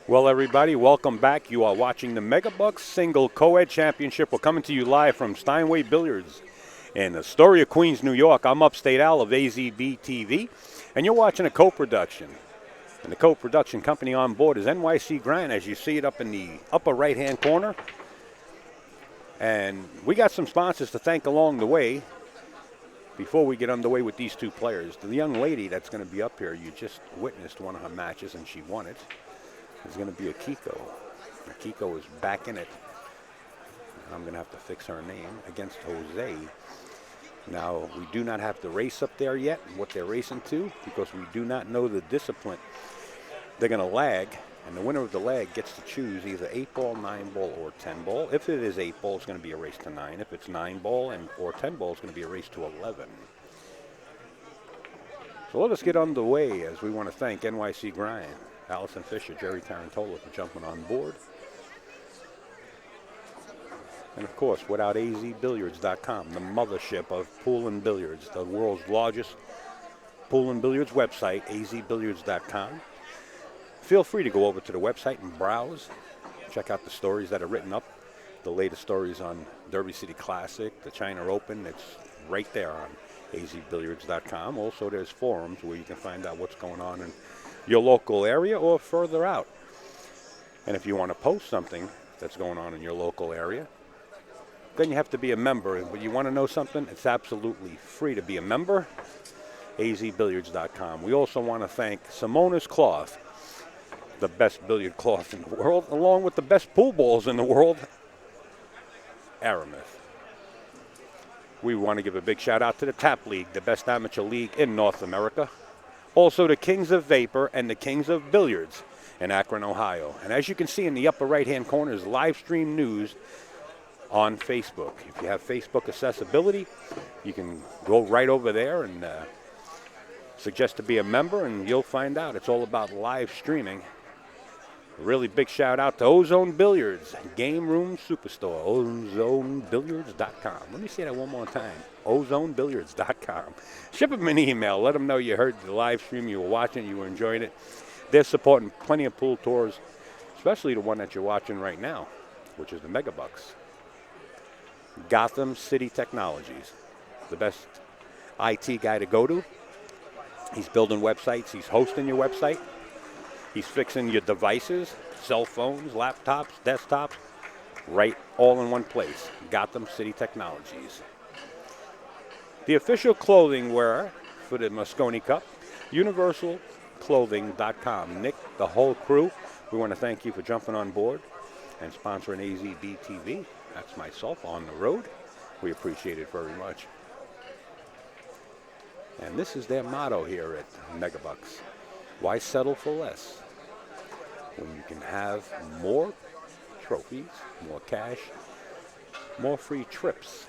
Well, everybody, welcome back. You are watching the Megabucks Single Co-Ed Championship. We're coming to you live from Steinway Billiards in Astoria, Queens, New York. I'm Upstate Al of AZB TV, and you're watching a co-production. And the co-production company on board is NYC Grind, as you see it up in the upper right-hand corner. And we got some sponsors to thank along the way. Before we get underway with these two players, the young lady that's going to be up here, you just witnessed one of her matches, and she won it. Is going to be Akiko. Akiko is back in it. I'm going to have to fix her name against Jose. Now, we do not have the race up there yet, what they're racing to, because we do not know the discipline. They're going to lag, and the winner of the lag gets to choose either 8-ball, 9-ball, or 10-ball. If it is 8-ball, it's going to be a race to 9. If it's 9-ball or 10-ball, it's going to be a race to 11. So let us get underway as we want to thank NYC Grind, Allison Fisher, Jerry Tarantola for jumping on board. And of course, without azbilliards.com, the mothership of pool and billiards, the world's largest pool and billiards website, azbilliards.com. Feel free to go over to the website and browse. Check out the stories that are written up. The latest stories on Derby City Classic, the China Open, it's right there on azbilliards.com. Also, there's forums where you can find out what's going on in your local area or further out. And if you want to post something that's going on in your local area, then you have to be a member. But you want to know something? It's absolutely free to be a member. azbilliards.com. We also want to thank Simona's Cloth, the best billiard cloth in the world, along with the best pool balls in the world, Aramis. We want to give a big shout out to the Tap League, the best amateur league in North America. Also, the Kings of Vapor and the Kings of Billiards in Akron, Ohio. And as you can see in the upper right-hand corner is live stream news on Facebook. If you have Facebook accessibility, you can go right over there and suggest to be a member, and you'll find out. It's all about live streaming. A really big shout out to Ozone Billiards, Game Room Superstore, ozonebilliards.com. Let me say that one more time, ozonebilliards.com. Ship them an email. Let them know you heard the live stream, you were watching, you were enjoying it. They're supporting plenty of pool tours, especially the one that you're watching right now, which is the Megabucks. Gotham City Technologies, the best IT guy to go to. He's building websites. He's hosting your website. He's fixing your devices, cell phones, laptops, desktops, right all in one place. Gotham City Technologies. The official clothing wearer for the Mosconi Cup, universalclothing.com. Nick, the whole crew, we want to thank you for jumping on board and sponsoring AZB TV. That's myself on the road. We appreciate it very much. And this is their motto here at Megabucks. Why settle for less when you can have more trophies, more cash, more free trips?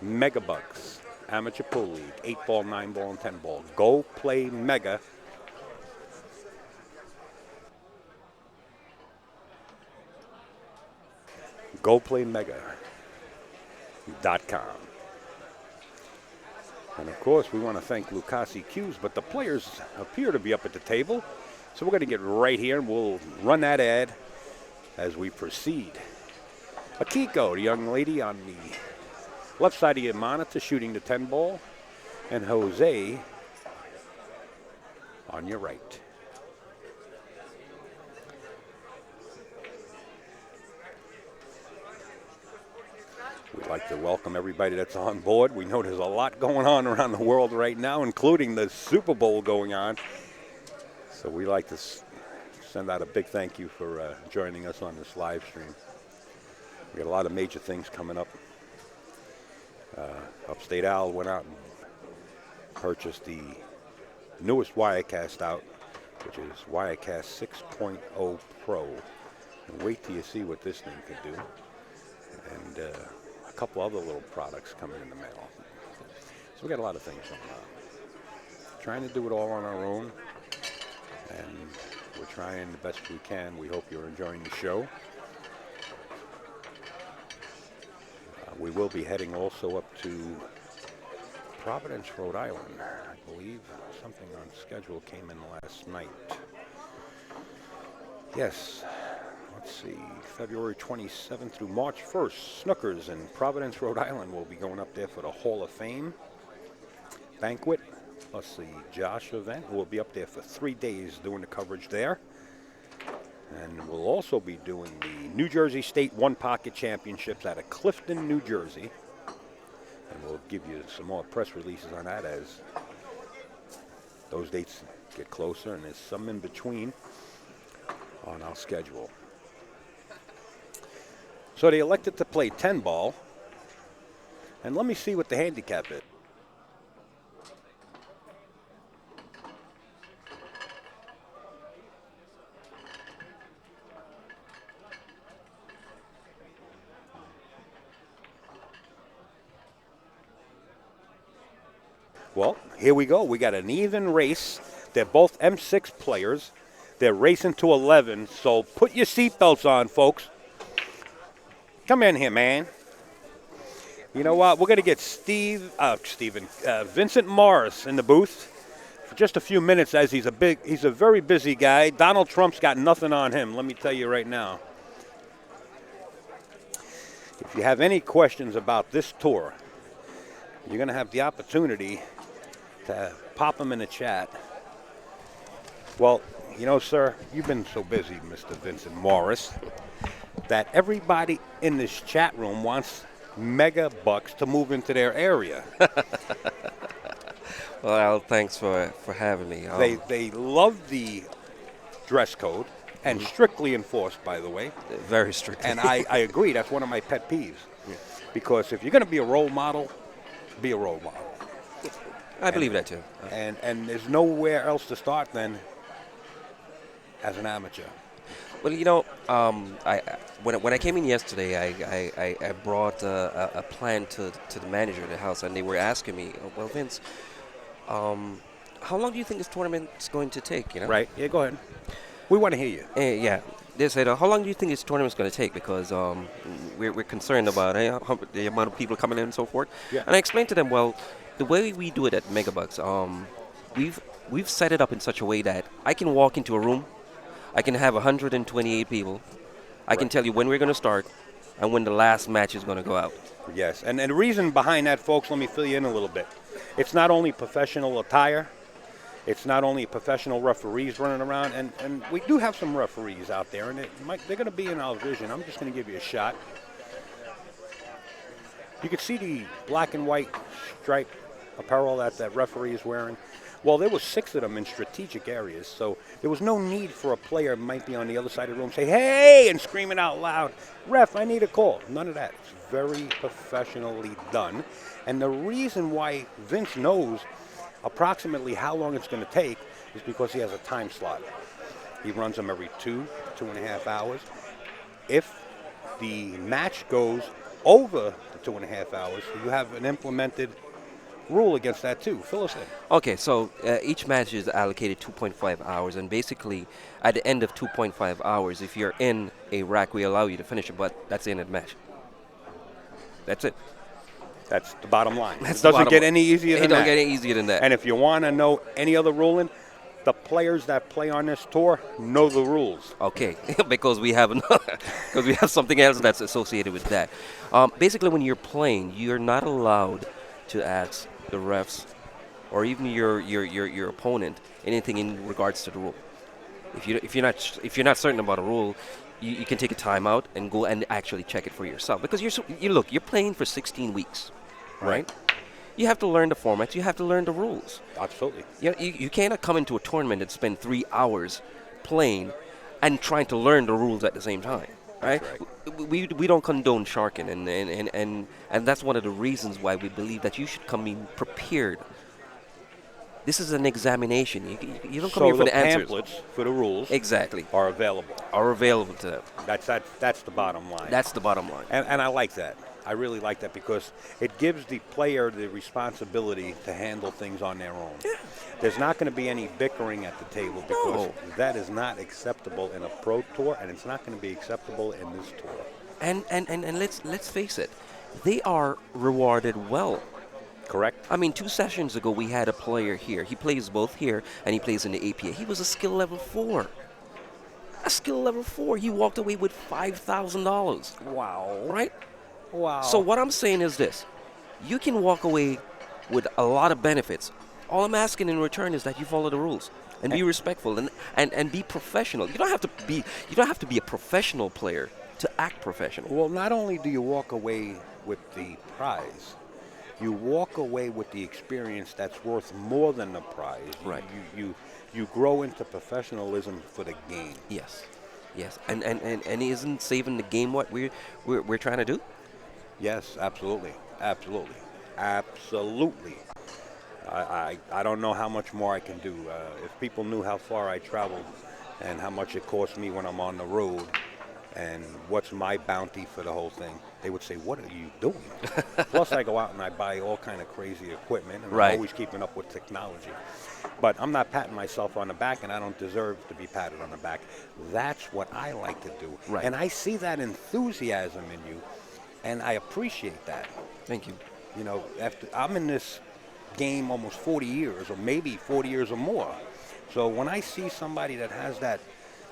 Megabucks Amateur Pool League, 8-ball, 9-ball, and 10-ball. Go play Mega. GoPlayMega.com. And of course, we want to thank Lucasi Q's, but the players appear to be up at the table. So we're going to get right here, and we'll run that ad as we proceed. Akiko, the young lady on the left side of your monitor, shooting the 10-ball, and Jose on your right. We'd like to welcome everybody that's on board. We know there's a lot going on around the world right now, including the Super Bowl going on. So we like to send out a big thank you for joining us on this live stream. We got a lot of major things coming up. Upstate Al went out and purchased the newest Wirecast out, which is Wirecast 6.0 Pro. And wait till you see what this thing could do. And a couple other little products coming in the mail. So we got a lot of things going on. Trying to do it all on our own, and we're trying the best we can. We hope you're enjoying the show. We will be heading also up to Providence, Rhode Island. I believe something on schedule came in last night. Yes. Let's see. February 27th through March 1st. Snookers in Providence, Rhode Island will be going up there for the Hall of Fame banquet. Let's see. Josh event who will be up there for 3 days doing the coverage there. And we'll also be doing the New Jersey State One Pocket Championships out of Clifton, New Jersey. And we'll give you some more press releases on that as those dates get closer, and there's some in between on our schedule. So they elected to play 10 ball. And let me see what the handicap is. Well, here we go. We got an even race. They're both M6 players. They're racing to 11, so put your seatbelts on, folks. Come in here, man. You know what? We're going to get Vincent Morris in the booth for just a few minutes, as he's a very busy guy. Donald Trump's got nothing on him, let me tell you right now. If you have any questions about this tour, you're going to have the opportunity to pop them in the chat. Well, you know, sir, you've been so busy, Mr. Vincent Morris, that everybody in this chat room wants Megabucks to move into their area. Well, thanks for having me. They love the dress code, and strictly enforced, by the way. Very strictly. And I agree. That's one of my pet peeves. Yeah. Because if you're going to be a role model, be a role model. I believe that too. And there's nowhere else to start than as an amateur. Well, you know, when I came in yesterday, I brought a plan to the manager of the house, and they were asking me, well, Vince, how long do you think this tournament is going to take? You know? Right. Yeah, go ahead. We want to hear you. Yeah. They said, how long do you think this tournament is going to take? Because we're concerned about the amount of people coming in and so forth. Yeah. And I explained to them, well, the way we do it at Megabucks, we've set it up in such a way that I can walk into a room, I can have 128 people, I can tell you when we're going to start and when the last match is going to go out. Yes, and the reason behind that, folks, let me fill you in a little bit. It's not only professional attire, it's not only professional referees running around, and we do have some referees out there, and they're going to be in our vision. I'm just going to give you a shot. You can see the black and white striped apparel that referee is wearing. Well, there was 6 of them in strategic areas, so there was no need for a player might be on the other side of the room say, hey, and screaming out loud, ref, I need a call. None of that. It's very professionally done. And the reason why Vince knows approximately how long it's going to take is because he has a time slot. He runs them every 2.5 hours. If the match goes over the 2.5 hours, you have an implemented rule against that too. Fill us in. Okay, so each match is allocated 2.5 hours, and basically at the end of 2.5 hours, if you're in a rack, we allow you to finish it, but that's the end of the match. That's it. That's the bottom line. It doesn't get any easier than that. It doesn't get any easier than that. And if you want to know any other ruling, the players that play on this tour know the rules. Okay, because we have something else that's associated with that. Basically, when you're playing, you're not allowed to ask the refs or even your opponent anything in regards to the rule. If you're not certain about a rule, you can take a timeout and go and actually check it for yourself, because you're playing for 16 weeks, right? You have to learn the formats. You have to learn the rules. Absolutely. You cannot come into a tournament and spend 3 hours playing and trying to learn the rules at the same time, right? We don't condone sharking, and that's one of the reasons why we believe that you should come in prepared. This is an examination. You don't come here for the answers. So the pamphlets for the rules are available. Are available to them. That's the bottom line. That's the bottom line. And I like that. I really like that because it gives the player the responsibility to handle things on their own. Yeah. There's not going to be any bickering at the table because that is not acceptable in a pro tour, and it's not going to be acceptable in this tour. And let's face it, they are rewarded well. Correct. I mean, 2 sessions ago we had a player here. He plays both here and he plays in the APA. He was a skill level 4. A skill level 4, he walked away with $5,000. Wow. Right? Wow. So what I'm saying is this. You can walk away with a lot of benefits. All I'm asking in return is that you follow the rules and be respectful and be professional. You don't have to be a professional player to act professional. Well, not only do you walk away with the prize, you walk away with the experience that's worth more than the prize. Right. You grow into professionalism for the game. Yes. Yes. And isn't saving the game what we're trying to do? Yes, absolutely. Absolutely. Absolutely. I don't know how much more I can do. If people knew how far I traveled and how much it costs me when I'm on the road and what's my bounty for the whole thing, they would say, what are you doing? Plus, I go out and I buy all kind of crazy equipment, and Right. I'm always keeping up with technology. But I'm not patting myself on the back, and I don't deserve to be patted on the back. That's what I like to do. Right. And I see that enthusiasm in you, and I appreciate that. Thank you. You know, after I'm in this game almost 40 years, or maybe 40 years or more. So when I see somebody that has that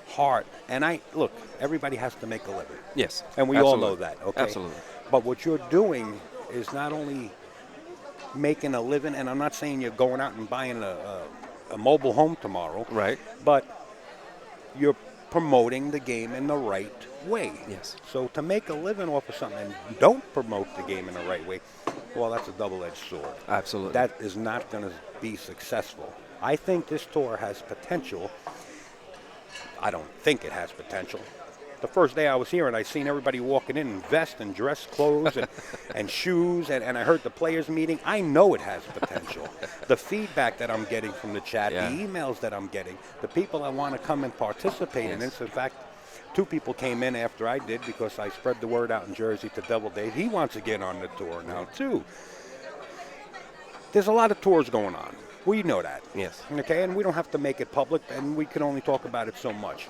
heart, and look, everybody has to make a living. Yes. And we absolutely. all know that, okay? Absolutely. But what you're doing is not only making a living, and I'm not saying you're going out and buying a mobile home tomorrow, Right. but you're promoting the game in the right way. Yes. So to make a living off of something and you don't promote the game in the right way, well, that's a double-edged sword. Absolutely. That is not going to be successful. I think this tour has potential. I don't think it has potential. The first day I was here and I seen everybody walking in vest and dress clothes and shoes, and I heard the players meeting. I know it has potential. The feedback that I'm getting from the chat, Yeah. the emails that I'm getting, the people that want to come and participate in this. In fact, 2 people came in after I did because I spread the word out in Jersey to Devil Dave. He wants to get on the tour now too. There's a lot of tours going on. We know that. Yes. Okay, and we don't have to make it public, and we can only talk about it so much.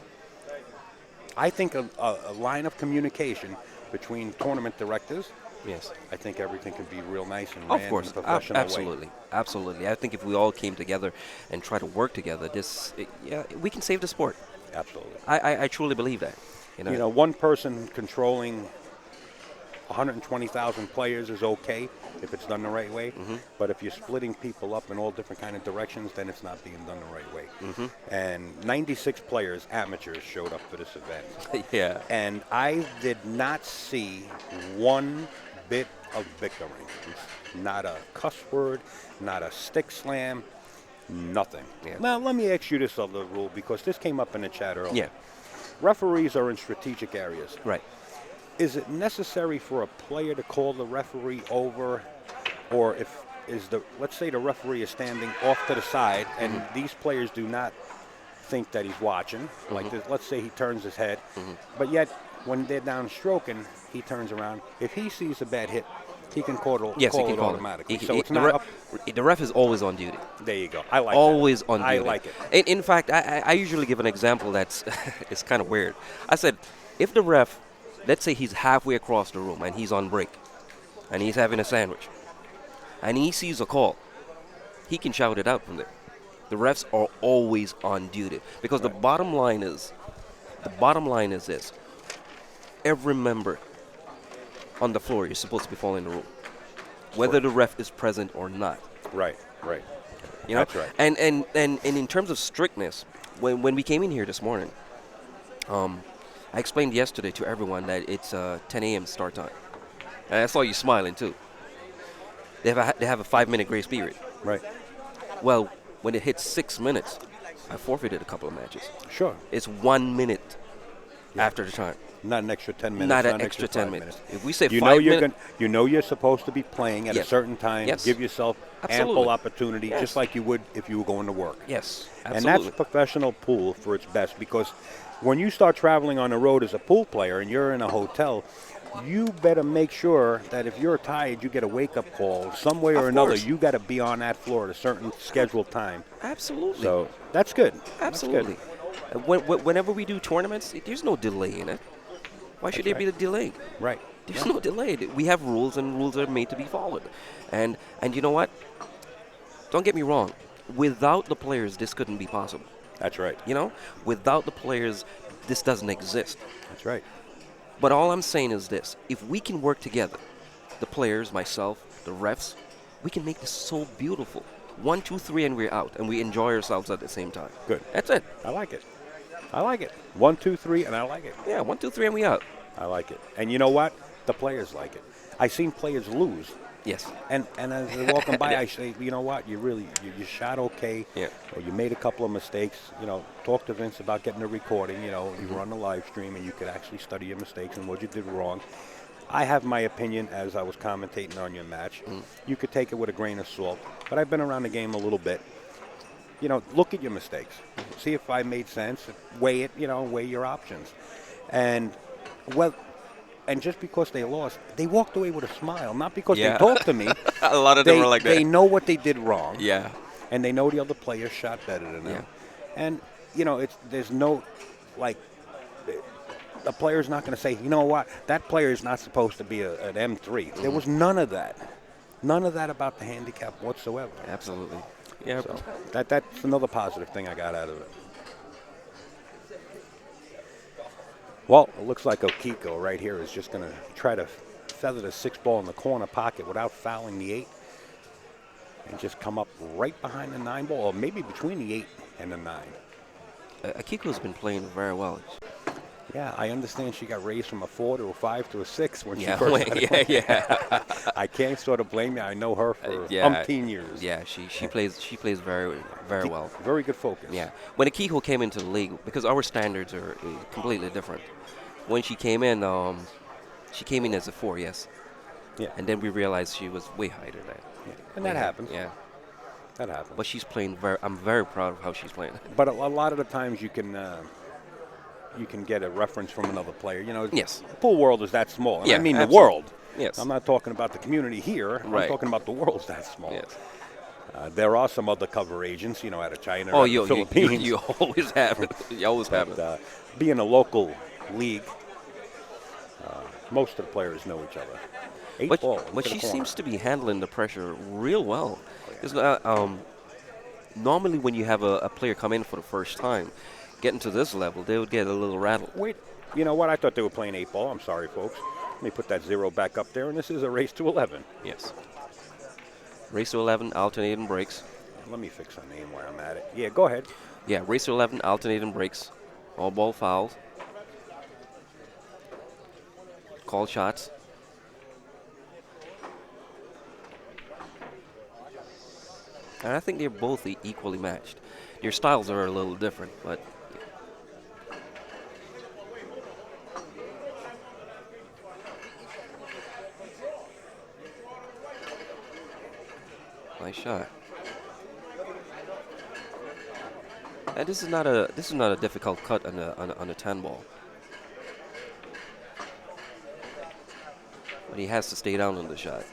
I think a line of communication between tournament directors, Yes. I think everything could be real nice and Of ran course. in a professional way. Absolutely. Absolutely. I think if we all came together and try to work together, we can save the sport. Absolutely. I truly believe that. You know, one person controlling 120,000 players is okay if it's done the right way. Mm-hmm. But if you're splitting people up in all different kind of directions, then it's not being done the right way. Mm-hmm. And 96 players, amateurs, showed up for this event. Yeah. And I did not see one bit of bickering. Not a cuss word, not a stick slam, nothing. Yeah. Now, let me ask you this other rule, because this came up in the chat earlier. Yeah. Referees are in strategic areas. Right. Is it necessary for a player to call the referee over, or let's say the referee is standing off to the side and these players do not think that he's watching, like this, let's say he turns his head, but yet when they're down stroking, he turns around. If he sees a bad hit, he can call it, Yes, he can it call automatically. it. So it's not up. The ref is always on duty. There you go. I like Always that. on duty. I like it. In fact, I usually give an example that's it's kind of weird. I said, if the ref, let's say he's halfway across the room and he's on break and he's having a sandwich and he sees a call, he can shout it out from there. The refs are always on duty because the bottom line is this. Every member on the floor is supposed to be following the rule, whether the ref is present or not. Right, right. You know? That's right. And in terms of strictness, when we came in here this morning, I explained yesterday to everyone that it's 10 a.m. start time. And I saw you smiling too. They have a 5-minute grace period. Right. Well, when it hits 6 minutes, I forfeited a couple of matches. Sure. It's 1 minute after the time. Not an extra 10 minutes. Not an extra 10 5 minutes. If we say you 5 know you're minutes, you know you're supposed to be playing at a Yes. certain time. Yes. Give yourself Absolutely. ample opportunity, Yes. just like you would if you were going to work. yes, And absolutely. that's professional pool for its best, because when you start traveling on the road as a pool player and you're in a hotel, you better make sure that if you're tired, you get a wake-up call some way or Of another. course. You got to be on that floor at a certain scheduled time. Absolutely. So that's good. Absolutely. That's Whenever we do tournaments, there's no delay in it. Why should That's there be a delay? good. Right. There's no delay. We have rules, and rules are made to be followed. And you know what? Don't get me wrong. Without the players, this couldn't be possible. That's right. You know, without the players this doesn't exist. That's right. But all I'm saying is this: if we can work together, the players, myself, the refs, we can make this so beautiful. 1, 2, 3, and we're out, and we enjoy ourselves at the same time. Good. That's it. I like it. I like it. 1, 2, 3, and I like it. Yeah, 1, 2, 3, and we out. I like it. And you know what? The players like it. I've seen players lose. Yes. And as they're walking by, I say, you know what? You shot okay. Yeah. Or you made a couple of mistakes. You know, talk to Vince about getting a recording. You know, you were on the live stream and you could actually study your mistakes and what you did wrong. I have my opinion as I was commentating on your match. You could take it with a grain of salt, but I've been around the game a little bit. You know, look at your mistakes. See if I made sense. Weigh it, weigh your options. And, and just because they lost, they walked away with a smile. Not because they talked to me. A lot of them were like that. They know what they did wrong. Yeah. And they know the other player shot better than them. Yeah. And, there's no, the player's not going to say, you know what, that player is not supposed to be an M3. There was none of that. None of that about the handicap whatsoever. Absolutely. Yeah. So that's another positive thing I got out of it. Well, it looks like Akiko right here is just going to try to feather the 6 ball in the corner pocket without fouling the 8 and just come up right behind the 9 ball, or maybe between the 8 and the 9. Akiko's been playing very well. Yeah, I understand she got raised from a 4 to a 5 to a 6 when she first started. Yeah. I can't sort of blame you. I know her for umpteen years. Yeah, she plays very well. Very good focus. Yeah. When Akiko came into the league, because our standards are completely different. When she came in as a 4, yes. Yeah. And then we realized she was way higher than that. Yeah. And that happens. Yeah. That happens. But she's playing I'm very proud of how she's playing. But a lot of the times you can get a reference from another player. Yes. The pool world is that small. And Yeah, I mean absolutely. the world. Yes. I'm not talking about the community here. Right. I'm talking about the world's that small. Yes. There are some other cover agents, out of China, Oh, or the Philippines. you always have it. You always have But, it. being a local league, most of the players know each other. 8 ball. But to the she corner. seems to be handling the pressure real well. It's, normally when you have a player come in for the first time, getting to this level, they would get a little rattled. Wait, you know what? I thought they were playing 8 ball. I'm sorry, folks. Let me put that 0 back up there, and this is a race to 11. Yes. Race to 11, alternating breaks. Let me fix a name while I'm at it. Yeah, go ahead. Yeah, race to 11, alternating breaks. All ball fouls. Call shots. And I think they're both equally matched. Their styles are a little different, but nice shot. And this is not a difficult cut on a 10 ball. But he has to stay down on the shot.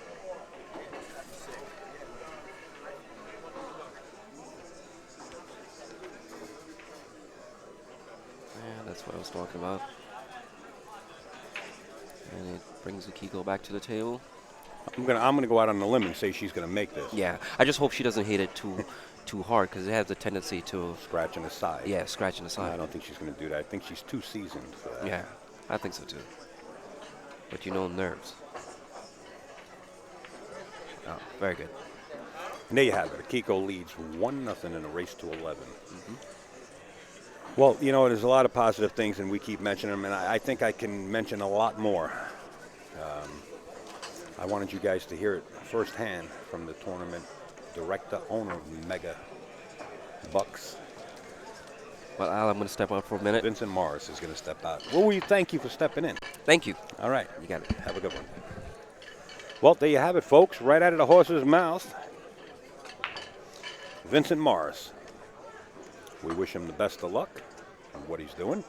That's what I was talking about. And it brings Akiko back to the table. I'm gonna go out on the limb and say she's gonna make this. Yeah, I just hope she doesn't hit it too hard, because it has a tendency to Scratching the side. Yeah, scratching the side. I don't think she's gonna do that. I think she's too seasoned for that. Yeah, I think so too. But nerves. Oh, very good. And there you have it. Akiko leads 1-0 in a race to 11. Well, there's a lot of positive things, and we keep mentioning them, and I think I can mention a lot more. I wanted you guys to hear it firsthand from the tournament director, owner of Megabucks. Well, Al, I'm going to step out for a minute. Vincent Morris is going to step out. Well, we thank you for stepping in. Thank you. All right. You got it. Have a good one. Well, there you have it, folks. Right out of the horse's mouth. Vincent Morris. We wish him the best of luck on what he's doing.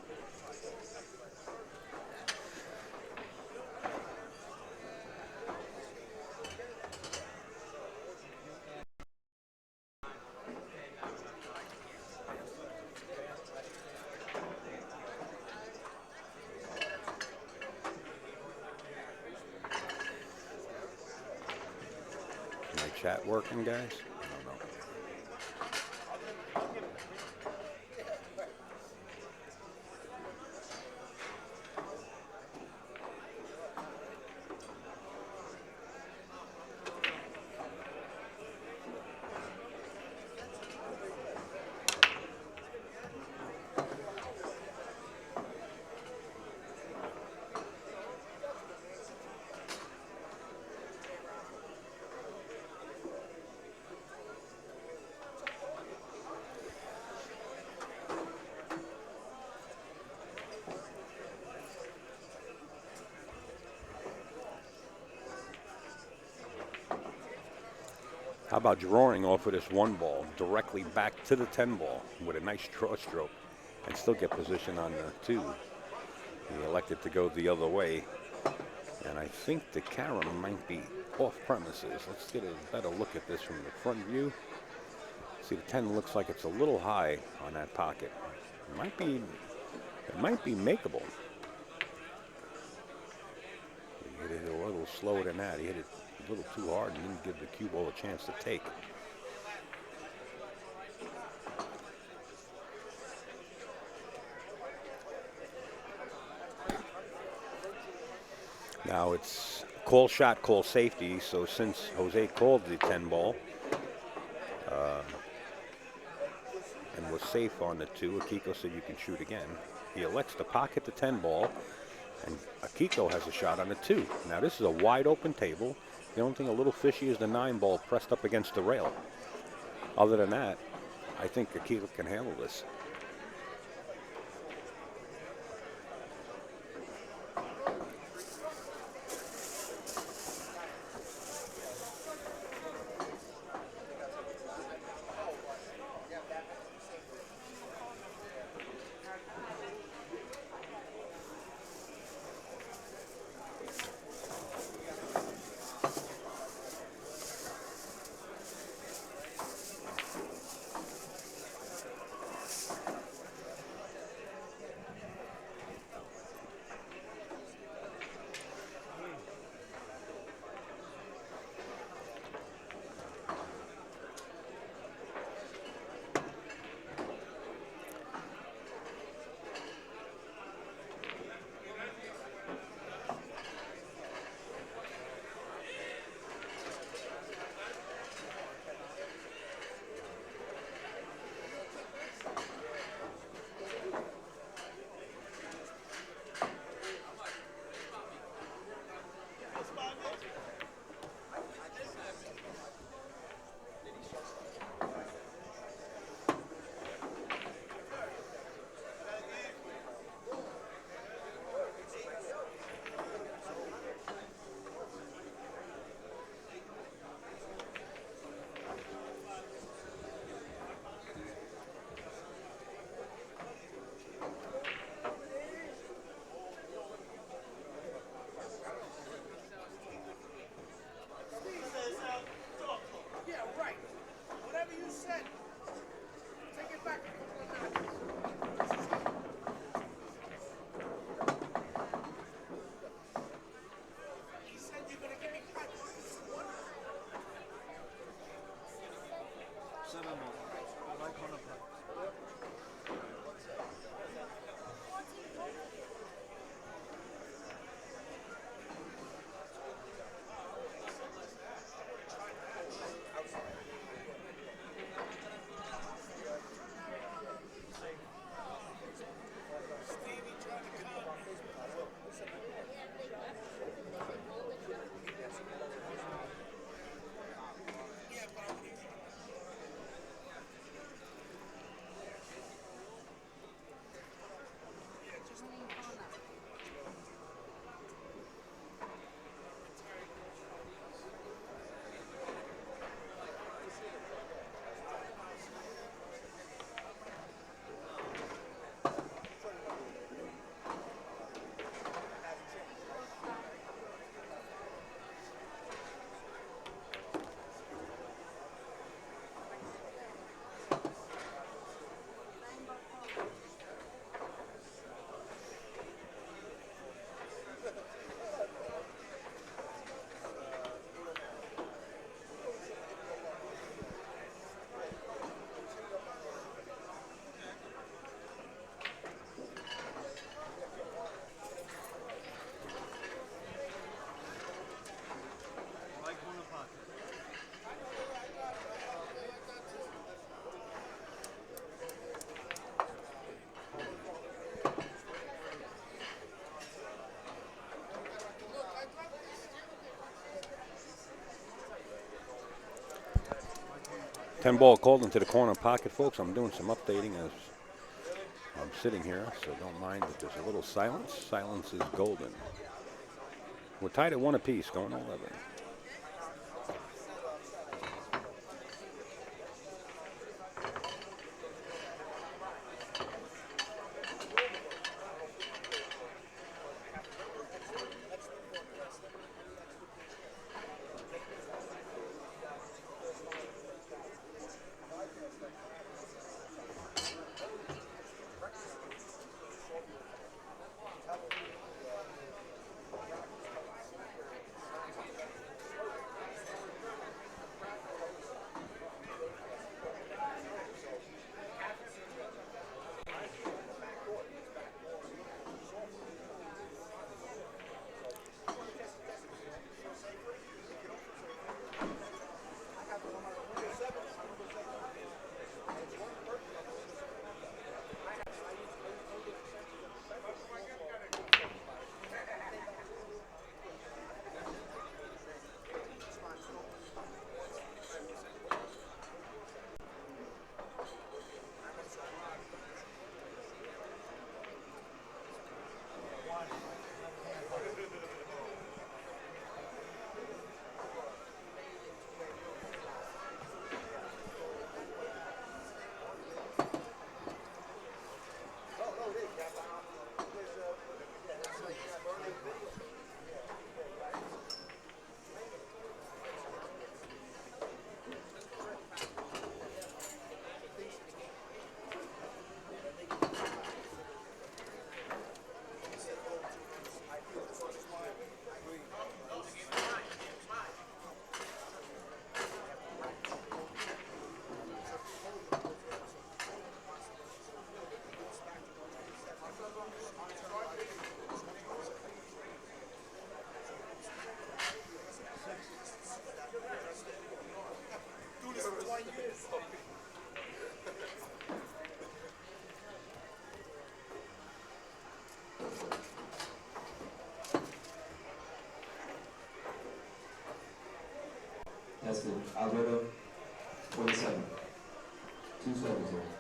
Is my chat working, guys? I don't know. How about drawing off of this 1 ball directly back to the 10 ball with a nice draw stroke and still get position on the 2? He elected to go the other way, and I think the carom might be off premises. Let's get a better look at this from the front view. See, the 10 looks like it's a little high on that pocket. It might be makeable. He hit it a little slower than that. He hit it a little too hard and didn't give the cue ball a chance to take. Now it's call shot, call safety. So since Jose called the 10 ball and was safe on the 2, Akiko said you can shoot again. He elects to pocket the 10 ball, and Akiko has a shot on the 2. Now this is a wide open table. The only thing a little fishy is the 9 ball pressed up against the rail. Other than that, I think Akiko can handle this. Ten ball called into the corner pocket, folks. I'm doing some updating as I'm sitting here, so don't mind if there's a little silence. Silence is golden. We're tied at 1 apiece, going 11. That's good. Alberto, 27. 270.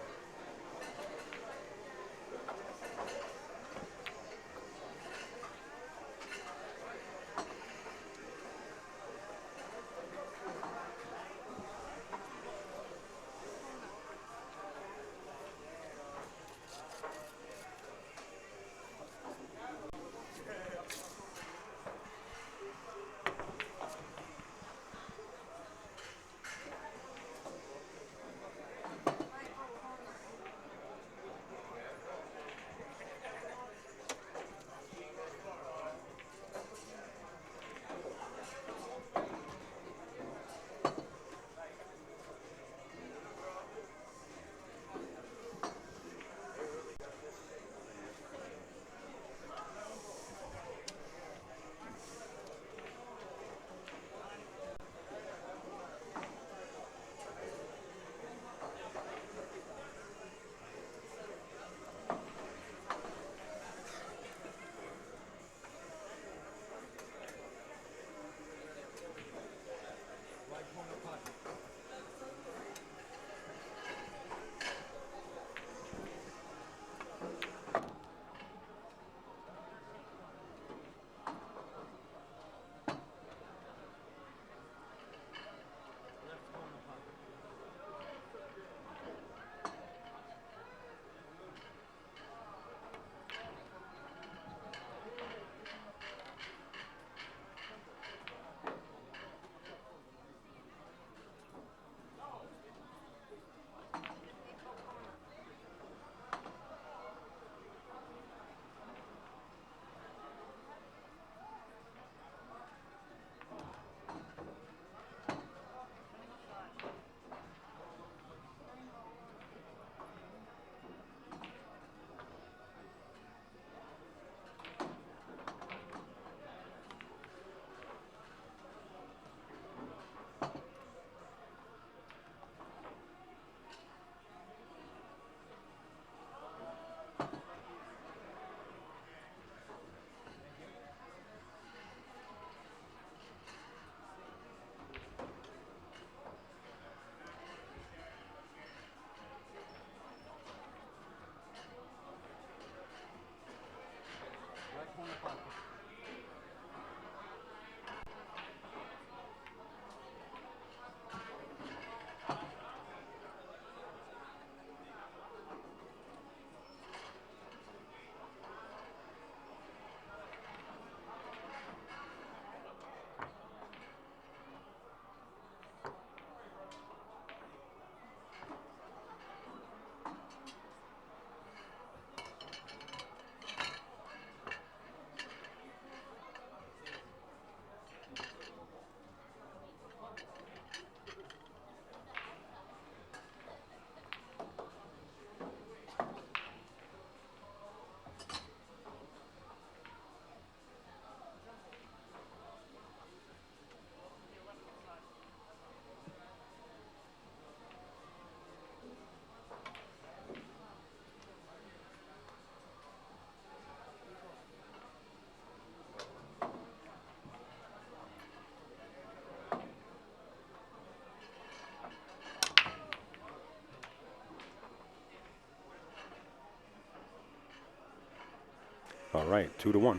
All right, 2-1.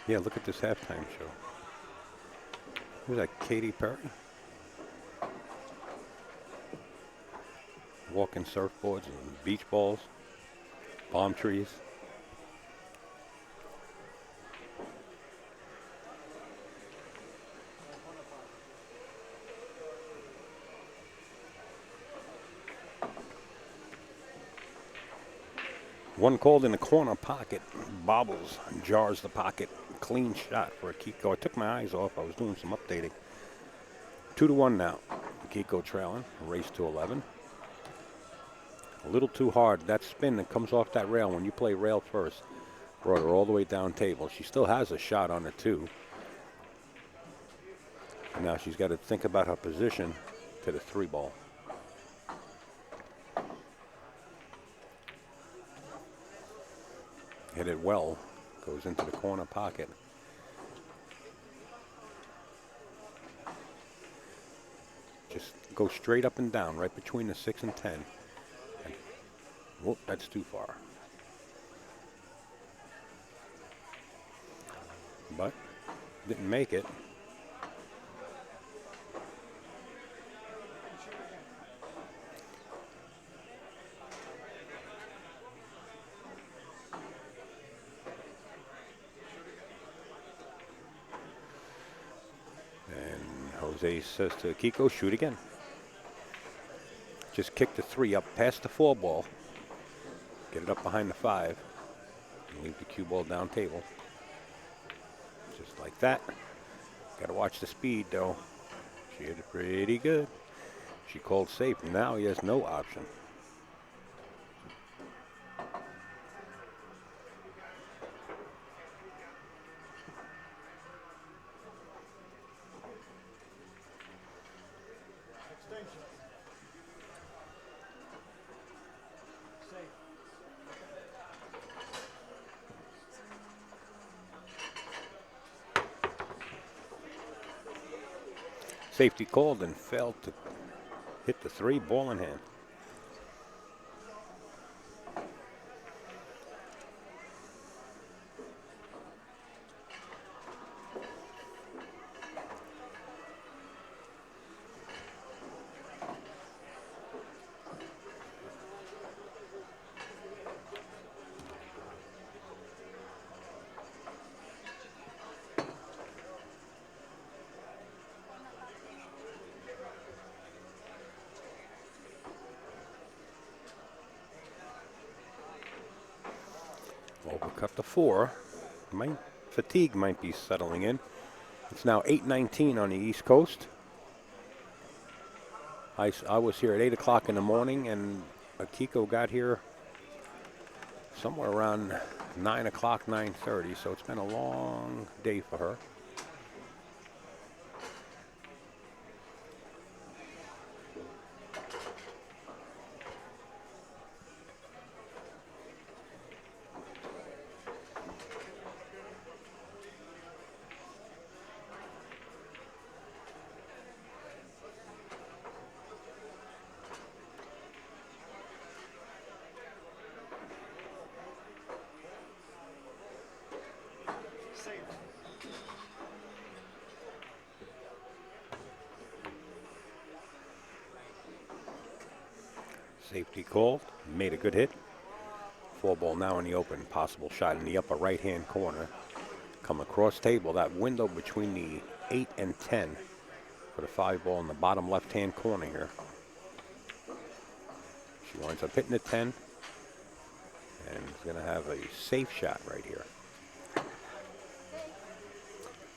Yeah, look at this halftime show. Who's that, Katy Perry? Walking surfboards and beach balls, palm trees. One called in the corner pocket, bobbles, jars the pocket. Clean shot for Akiko. I took my eyes off. I was doing some updating. 2-1 now. Akiko trailing. Race to 11. A little too hard. That spin that comes off that rail when you play rail first. Brought her all the way down table. She still has a shot on the 2. And now she's got to think about her position to the 3 ball. Hit it well. Goes into the corner pocket. Just go straight up and down, right between the 6 and 10. And, whoop, that's too far. But didn't make it. Jose says to Akiko, shoot again. Just kick the 3 up past the 4 ball. Get it up behind the 5. And leave the cue ball down table. Just like that. Got to watch the speed, though. She hit it pretty good. She called safe. Now he has no option. Safety called and failed to hit the 3, ball in hand. Overcut the 4. Fatigue might be settling in. It's now 8:19 on the East Coast. I was here at 8 o'clock in the morning, and Akiko got here somewhere around 9 o'clock, 9:30. So it's been a long day for her. Safety called, made a good hit. 4 ball now in the open, possible shot in the upper right-hand corner. Come across table, that window between the 8 and 10 for the 5 ball in the bottom left-hand corner here. She winds up hitting the 10 and is going to have a safe shot right here.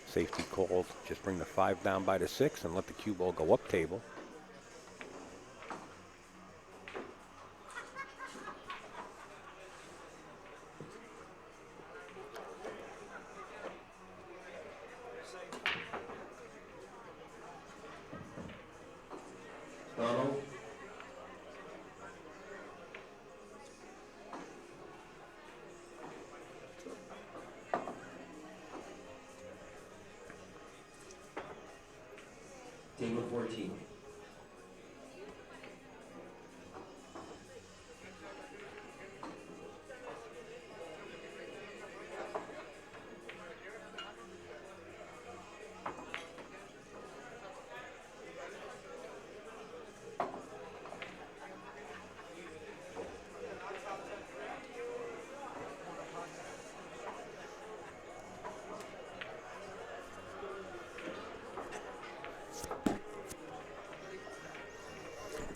Safety called, just bring the 5 down by the 6 and let the cue ball go up table. Table 14.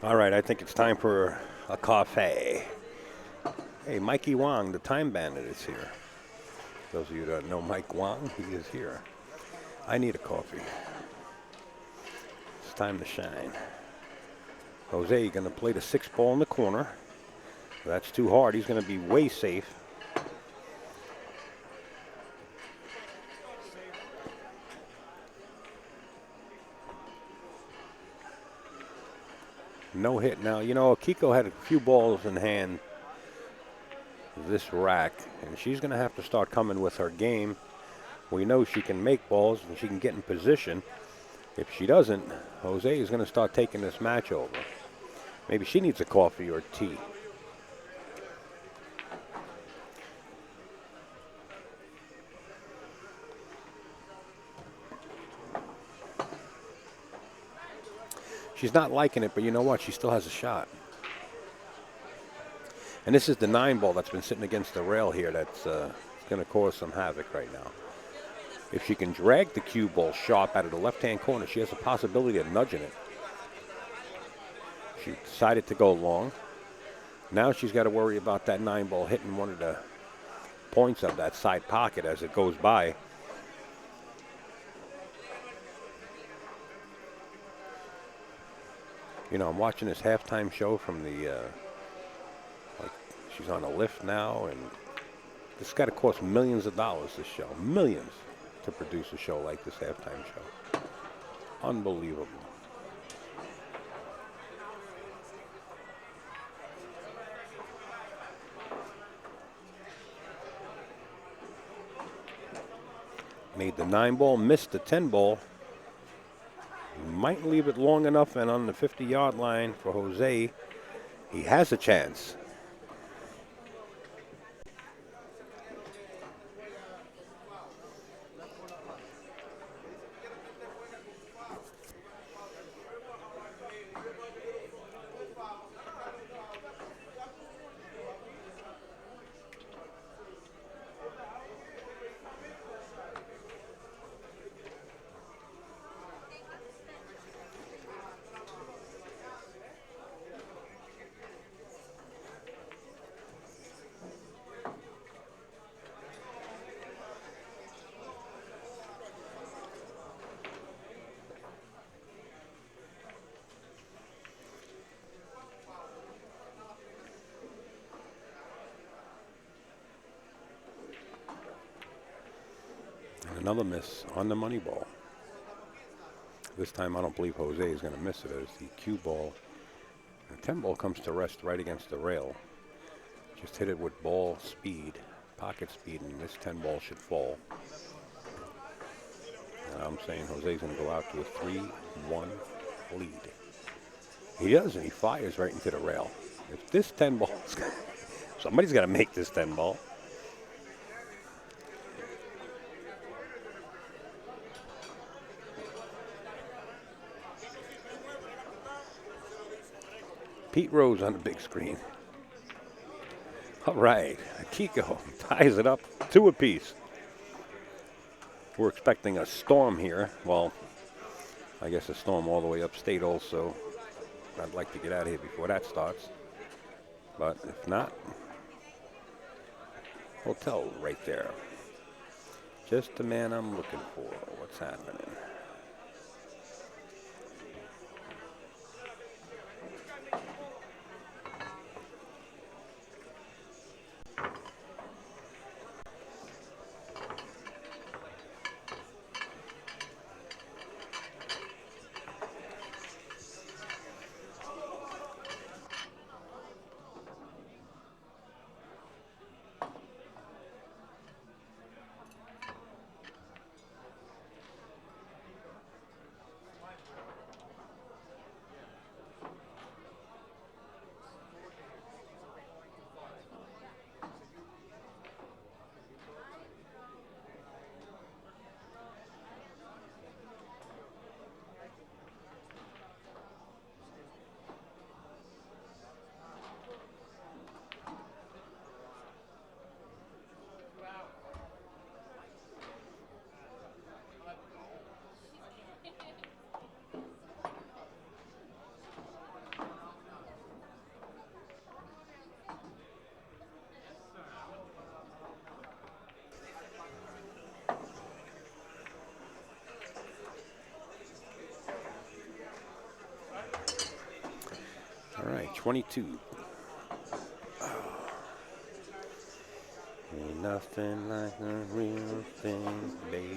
All right, I think it's time for a coffee. Hey, Mikey Wong, the time bandit, is here. Those of you that know Mike Wong, he is here. I need a coffee. It's time to shine. Jose going to play the 6 ball in the corner. That's too hard. He's going to be way safe. No hit. Now, you know, Akiko had a few balls in hand this rack, and she's going to have to start coming with her game. We know she can make balls and she can get in position. If she doesn't, Jose is going to start taking this match over. Maybe she needs a coffee or tea. She's not liking it, but you know what? She still has a shot. And this is the 9 ball that's been sitting against the rail here that's going to cause some havoc right now. If she can drag the cue ball sharp out of the left-hand corner, she has a possibility of nudging it. She decided to go long. Now she's got to worry about that 9 ball hitting one of the points of that side pocket as it goes by. You know, I'm watching this halftime show from the, like, she's on a lift now, and this has got to cost millions of dollars, this show. Millions to produce a show like this halftime show. Unbelievable. Made the 9 ball, missed the 10 ball. Might leave it long enough, and on the 50-yard line for Jose, he has a chance. Another miss on the money ball. This time I don't believe Jose is going to miss it as the cue ball. The 10 ball comes to rest right against the rail. Just hit it with ball speed, pocket speed, and this 10 ball should fall. And I'm saying Jose's going to go out to a 3-1 lead. He does, and he fires right into the rail. If this 10 ball, somebody's got to make this 10 ball. Pete Rose on the big screen. All right, Akiko ties it up 2 apiece. We're expecting a storm here. Well, I guess a storm all the way upstate also. I'd like to get out of here before that starts. But if not, hotel right there. Just the man I'm looking for. What's happening? All right, 22. Ain't nothing like a real thing, baby.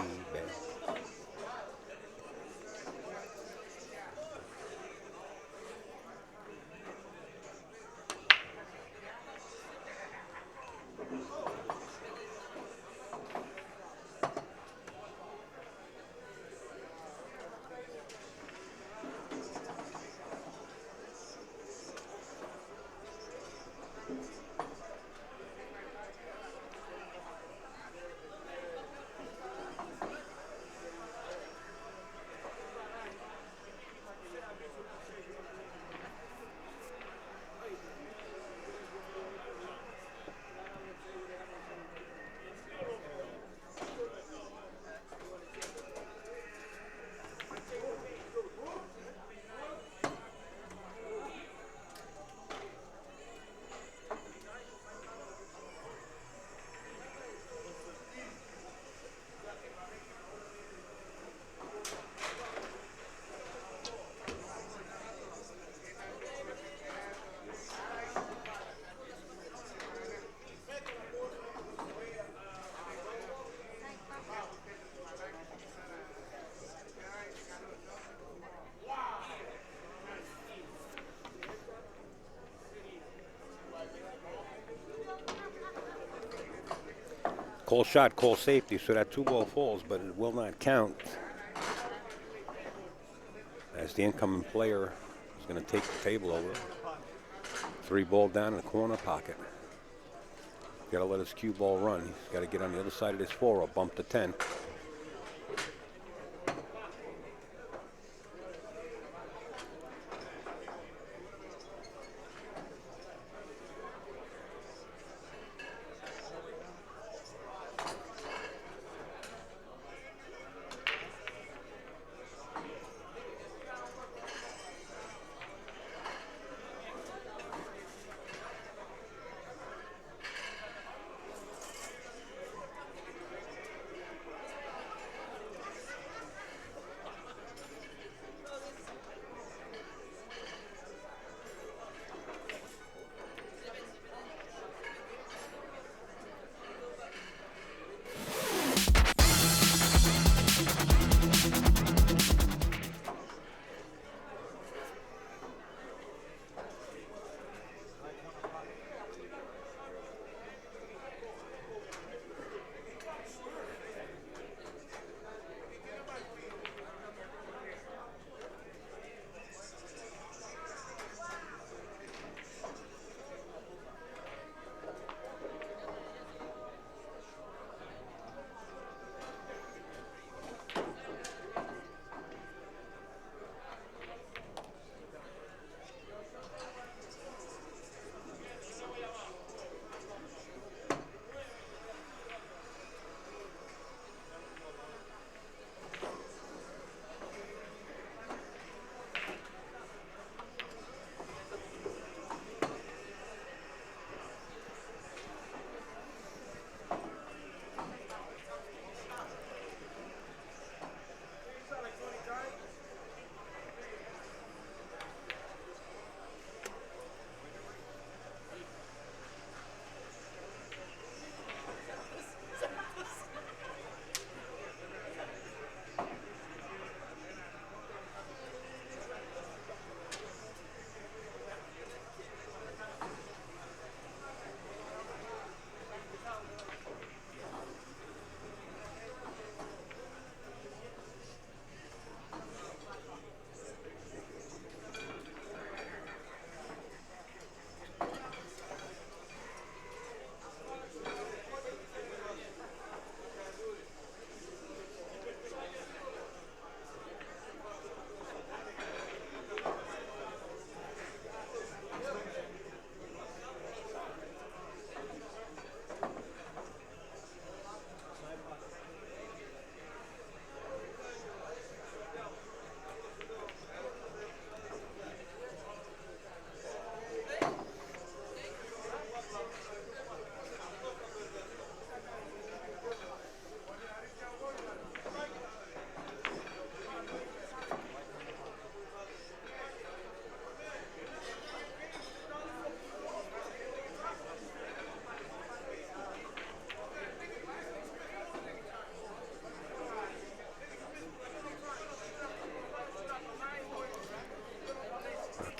Call shot, call safety, so that 2-ball falls, but it will not count. As the incoming player is going to take the table over. 3-ball down in the corner pocket. Got to let his cue ball run. He's got to get on the other side of this 4 or bump to 10.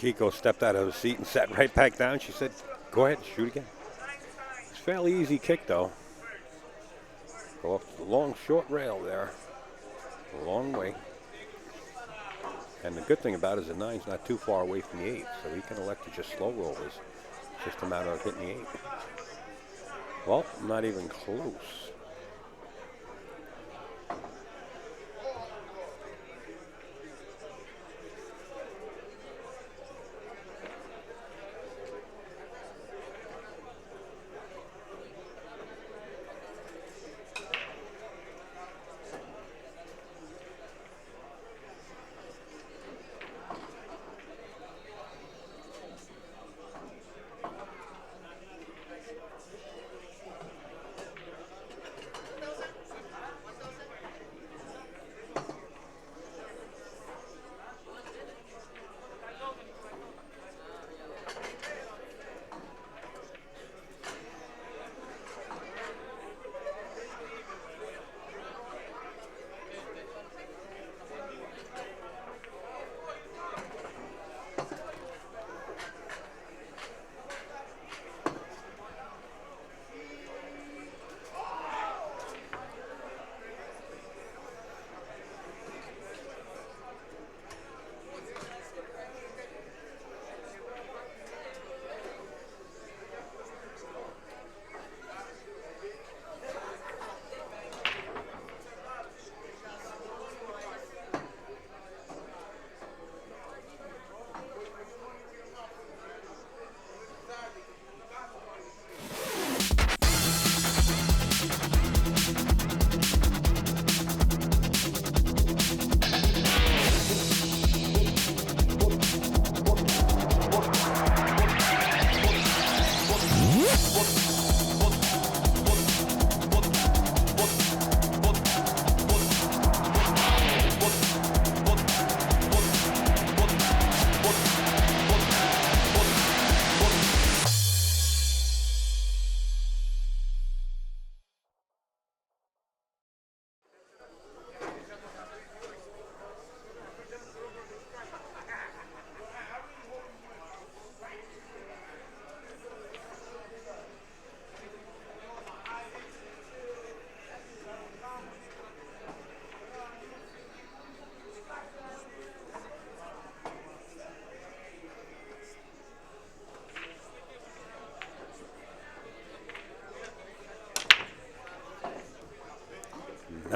Akiko stepped out of his seat and sat right back down. She said, go ahead, shoot again. It's a fairly easy kick, though. Go off the long, short rail there. A long way. And the good thing about it is the 9's not too far away from the 8, so he can elect to just slow roll this. It's just a matter of hitting the 8. Well, not even close.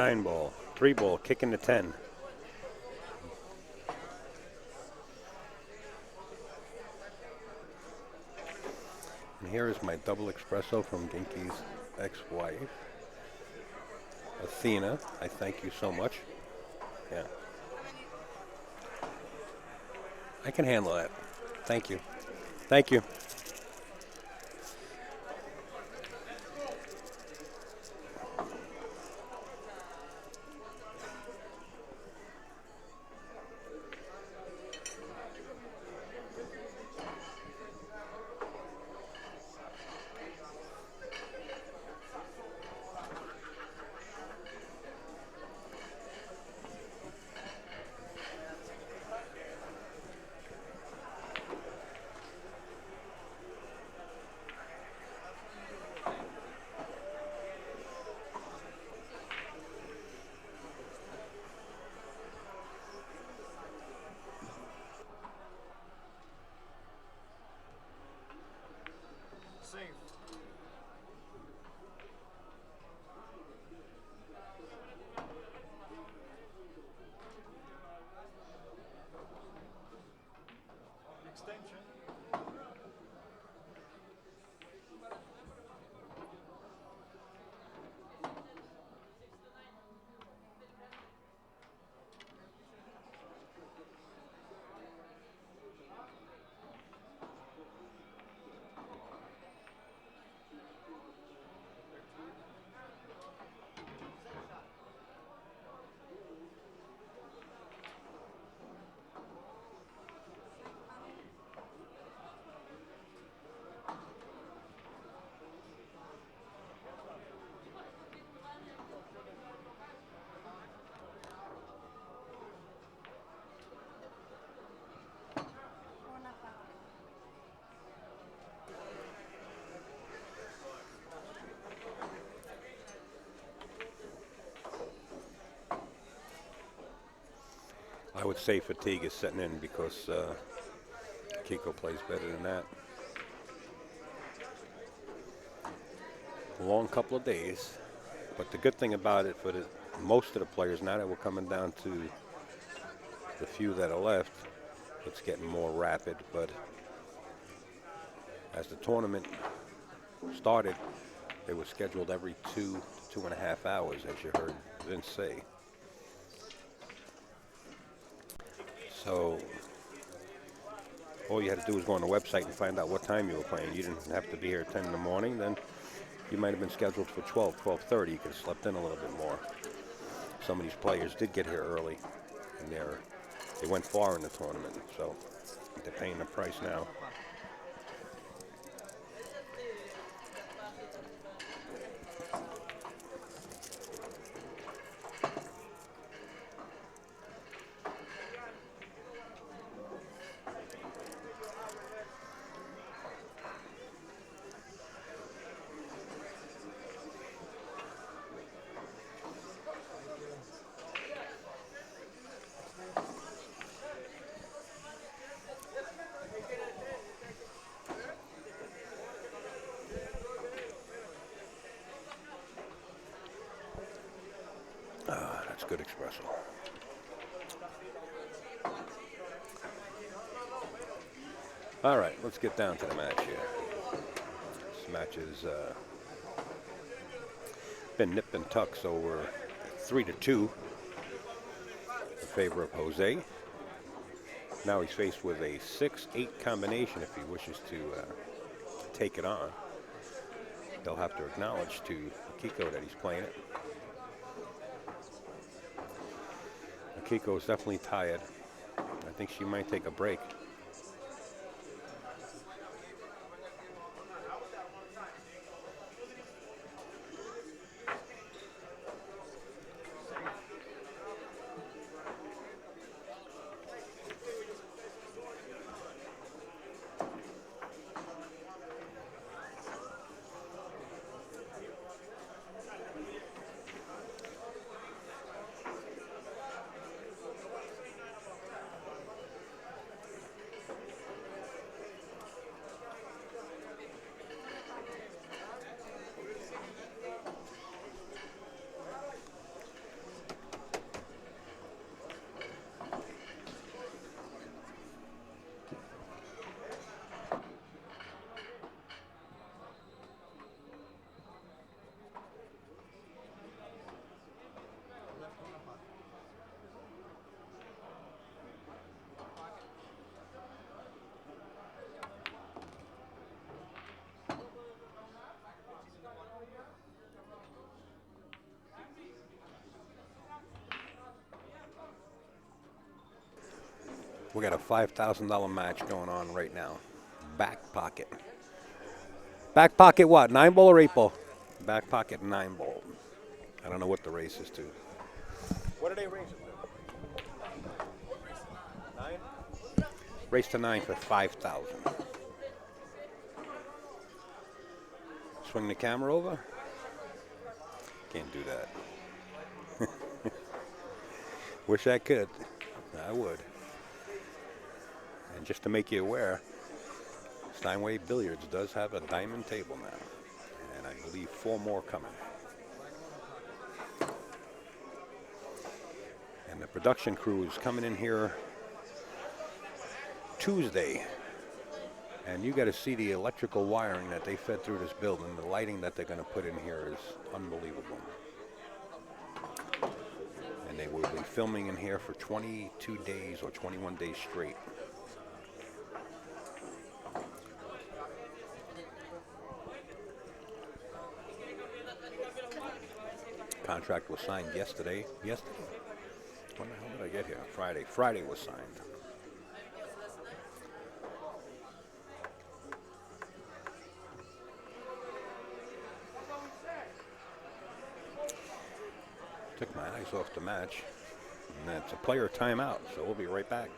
9 ball, 3 ball, kicking the 10. And here is my double espresso from Ginky's ex-wife, Athena. I thank you so much. Yeah. I can handle that. Thank you. Thank you. I would say fatigue is setting in because Akiko plays better than that. A long couple of days, but the good thing about it for most of the players, now that we're coming down to the few that are left, it's getting more rapid. But as the tournament started, they were scheduled every 2.5 hours, as you heard Vince say. So all you had to do was go on the website and find out what time you were playing. You didn't have to be here at 10 in the morning. Then you might have been scheduled for 12, 12:30. You could have slept in a little bit more. Some of these players did get here early, and they went far in the tournament, so they're paying the price now. That's good espresso. All right, let's get down to the match here. This match has been nip and tuck, so we're 3-2 in favor of Jose. Now he's faced with a 6-8 combination if he wishes to take it on. They'll have to acknowledge to Akiko that he's playing it. Akiko is definitely tired. I think she might take a break. We got a $5,000 match going on right now. Back pocket. Back pocket what? 9 ball or 8 ball? Back pocket 9 ball. I don't know what the race is to. What are they racing to? 9? Race to 9 for 5,000. Swing the camera over. Can't do that. Wish I could. I would. And just to make you aware, Steinway Billiards does have a diamond table now. And I believe 4 more coming. And the production crew is coming in here Tuesday. And you got to see the electrical wiring that they fed through this building. The lighting that they're going to put in here is unbelievable. And they will be filming in here for 22 days or 21 days straight. Contract was signed yesterday. When the hell did I get here? Friday. Friday was signed. Took my eyes off the match. And that's a player timeout, so we'll be right back.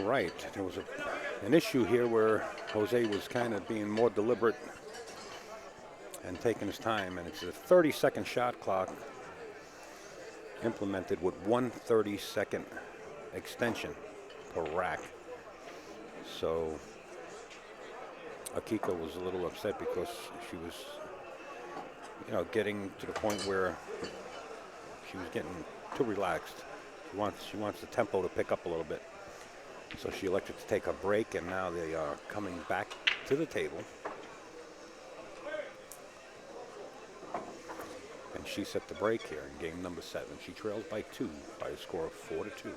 All right, there was an issue here where Jose was kind of being more deliberate and taking his time, and it's a 30-second shot clock implemented with 1 30-second extension per rack. So Akiko was a little upset because she was, getting to the point where she was getting too relaxed. She wants the tempo to pick up a little bit. So she elected to take a break, and now they are coming back to the table. And she set the break here in game number 7. She trails by 2 by a score of 4-2.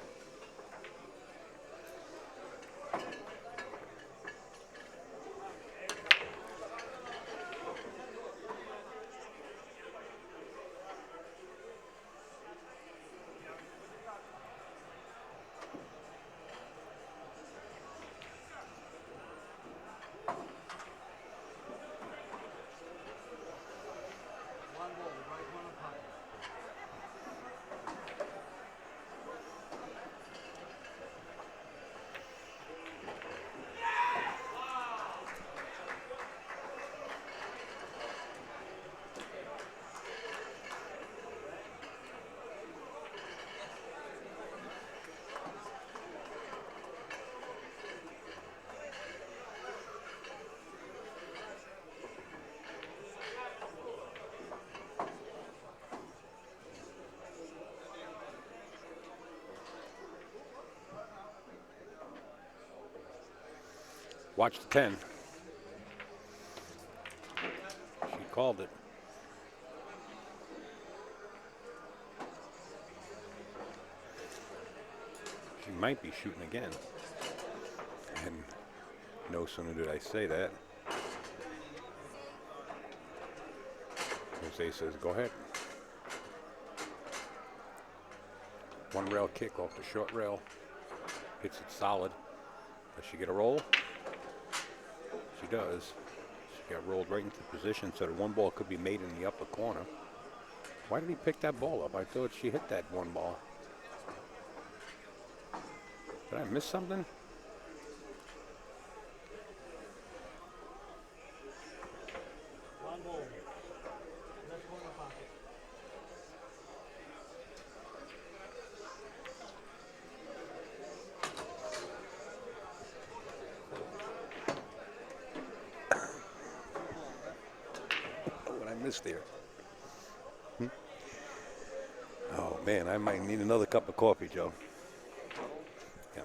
Watch the 10. She called it. She might be shooting again. And no sooner did I say that, Jose says, go ahead. One rail kick off the short rail. Hits it solid. Does she get a roll? She does. She got rolled right into position, so the one ball could be made in the upper corner. Why did he pick that ball up? I thought she hit that one ball. Did I miss something? One ball. Left corner pocket. What I missed there? Oh man, I might need another cup of coffee, Joe. Yeah.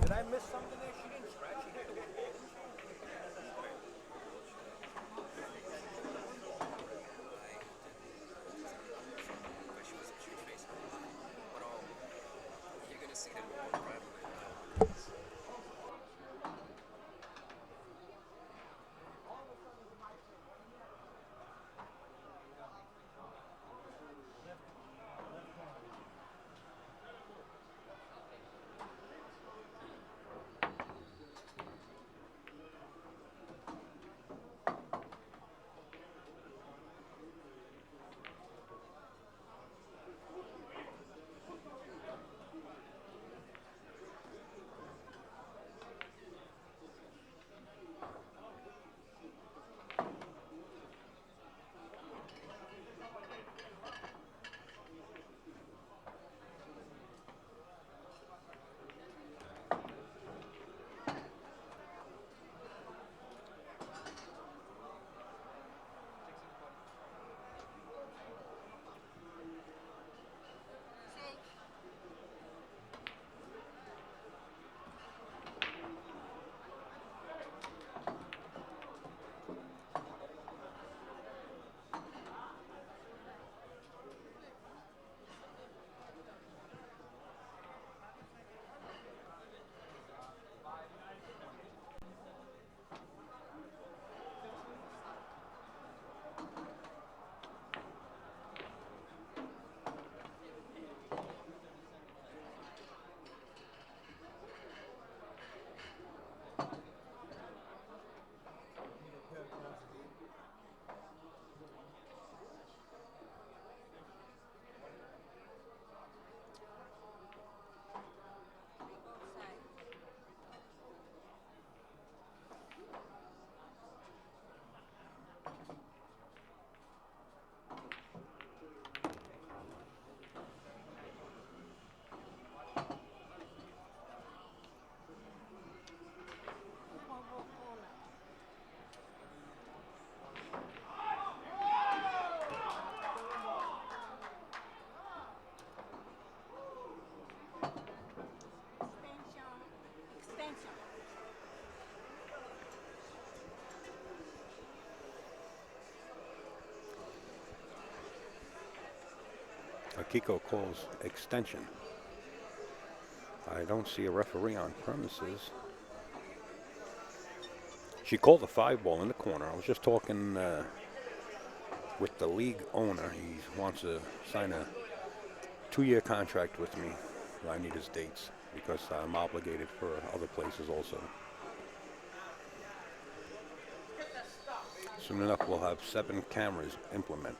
Did I miss something there? She didn't scratch. She hit the one ball. Akiko calls extension. I don't see a referee on premises. She called the 5 ball in the corner. I was just talking with the league owner. He wants to sign a 2-year contract with me. I need his dates because I'm obligated for other places also. Soon enough, we'll have 7 cameras implemented.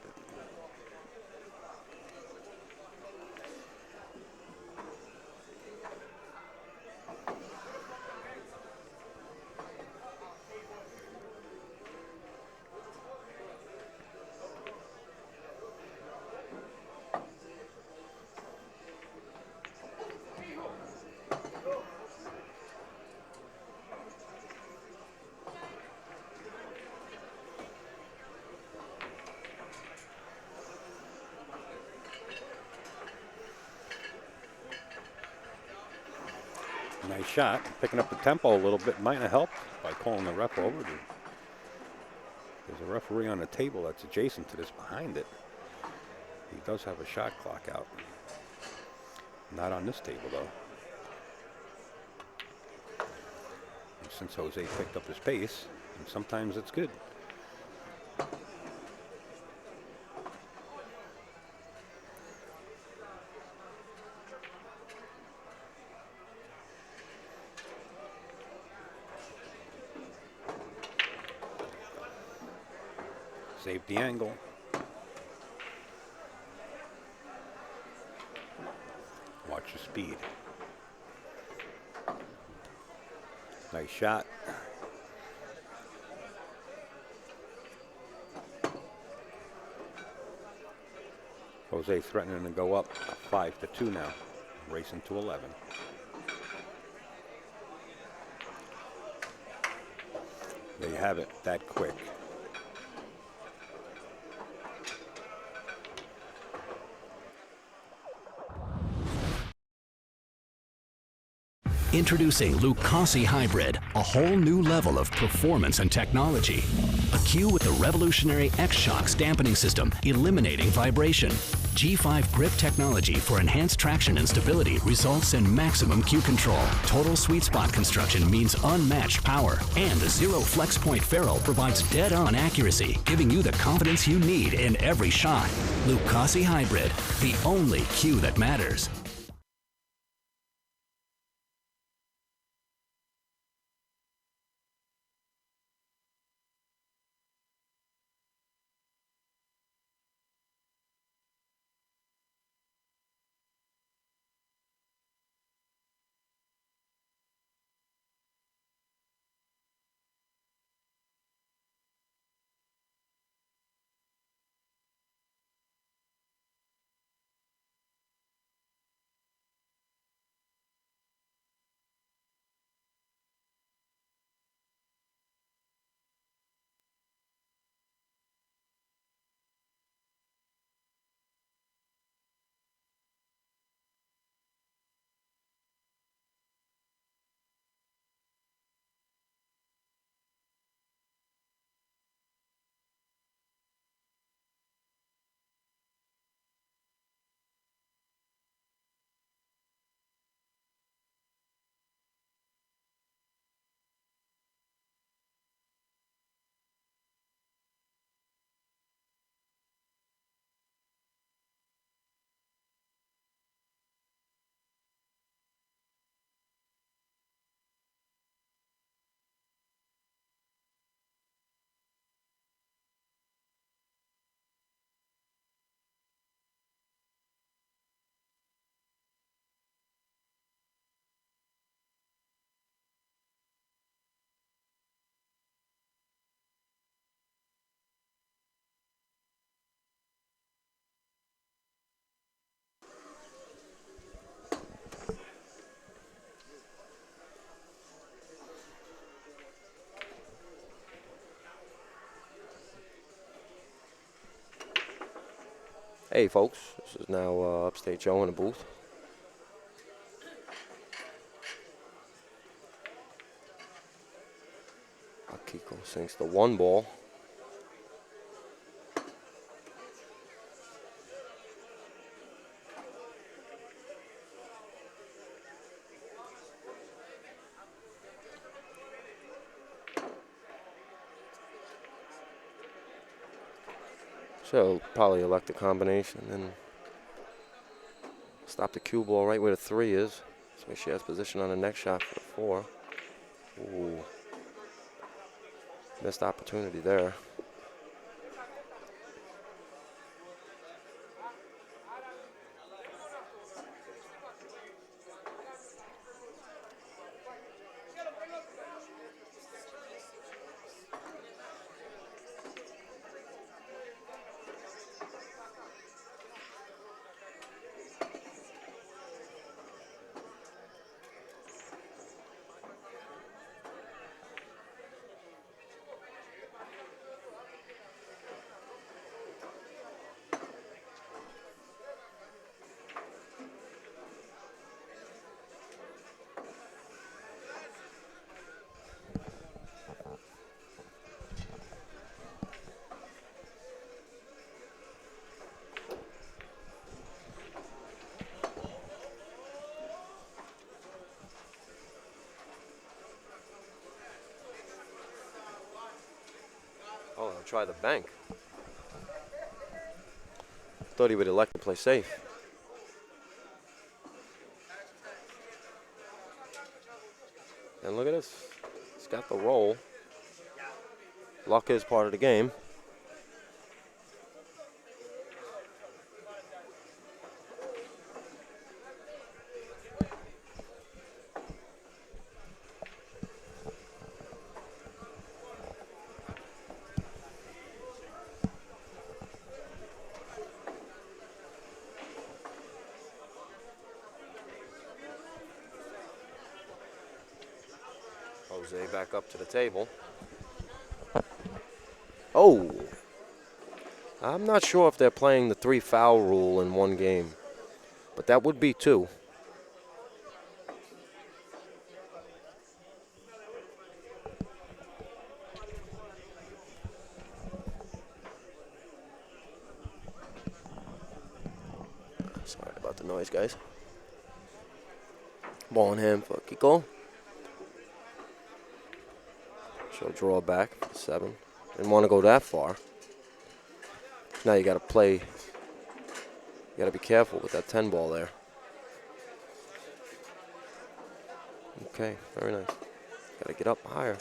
Nice shot. Picking up the tempo a little bit might have helped by calling the ref over. There's a referee on the table that's adjacent to this behind it. He does have a shot clock out. Not on this table, though. And since Jose picked up his pace, and sometimes it's good. Save the angle. Watch your speed. Nice shot. Jose threatening to go up 5-2 now. Racing to 11. There you have it, that quick. Introducing Lucasi Hybrid, a whole new level of performance and technology. A cue with the revolutionary X-Shocks dampening system, eliminating vibration. G5 grip technology for enhanced traction and stability results in maximum cue control. Total sweet spot construction means unmatched power. And the zero flex point ferrule provides dead-on accuracy, giving you the confidence you need in every shot. Lucasi Hybrid, the only cue that matters. Hey folks, this is now Upstate Joe in the booth. Akiko sinks the 1 ball. So probably elect a combination and stop the cue ball right where the 3 is. So she has position on the next shot for the 4. Ooh. Missed opportunity there. Oh, I'll try the bank. Thought he would elect to play safe. And look at this. He's got the roll. Luck is part of the game. Jose back up to the table. Oh! I'm not sure if they're playing the 3 foul rule in one game, but that would be 2. Sorry about the noise, guys. Ball in hand for Akiko. She'll draw back for 7. Didn't want to go that far. Now you got to play. You got to be careful with that 10 ball there. Okay, very nice. Got to get up higher.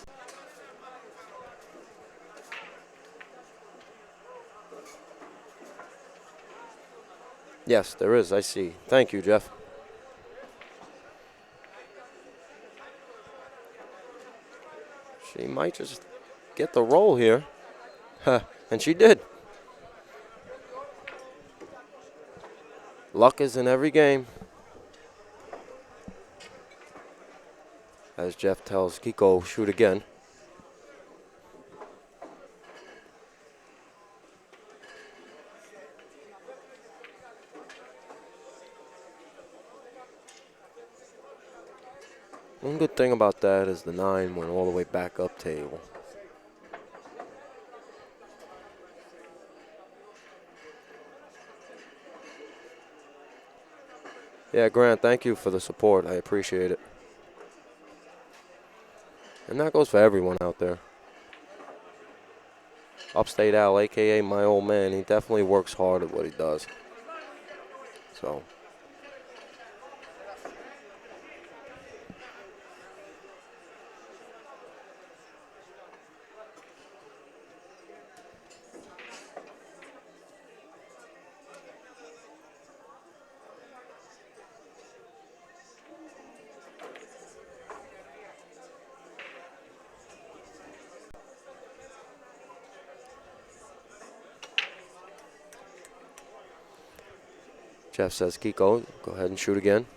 Yes, there is. I see. Thank you, Jeff. She might just get the roll here. And she did. Luck is in every game. As Jeff tells Kiko, shoot again. One good thing about that is the 9 went all the way back up table. Yeah, Grant, thank you for the support. I appreciate it. And that goes for everyone out there. Upstate Al, a.k.a. my old man, he definitely works hard at what he does. So. Jeff says, Kiko, go ahead and shoot again.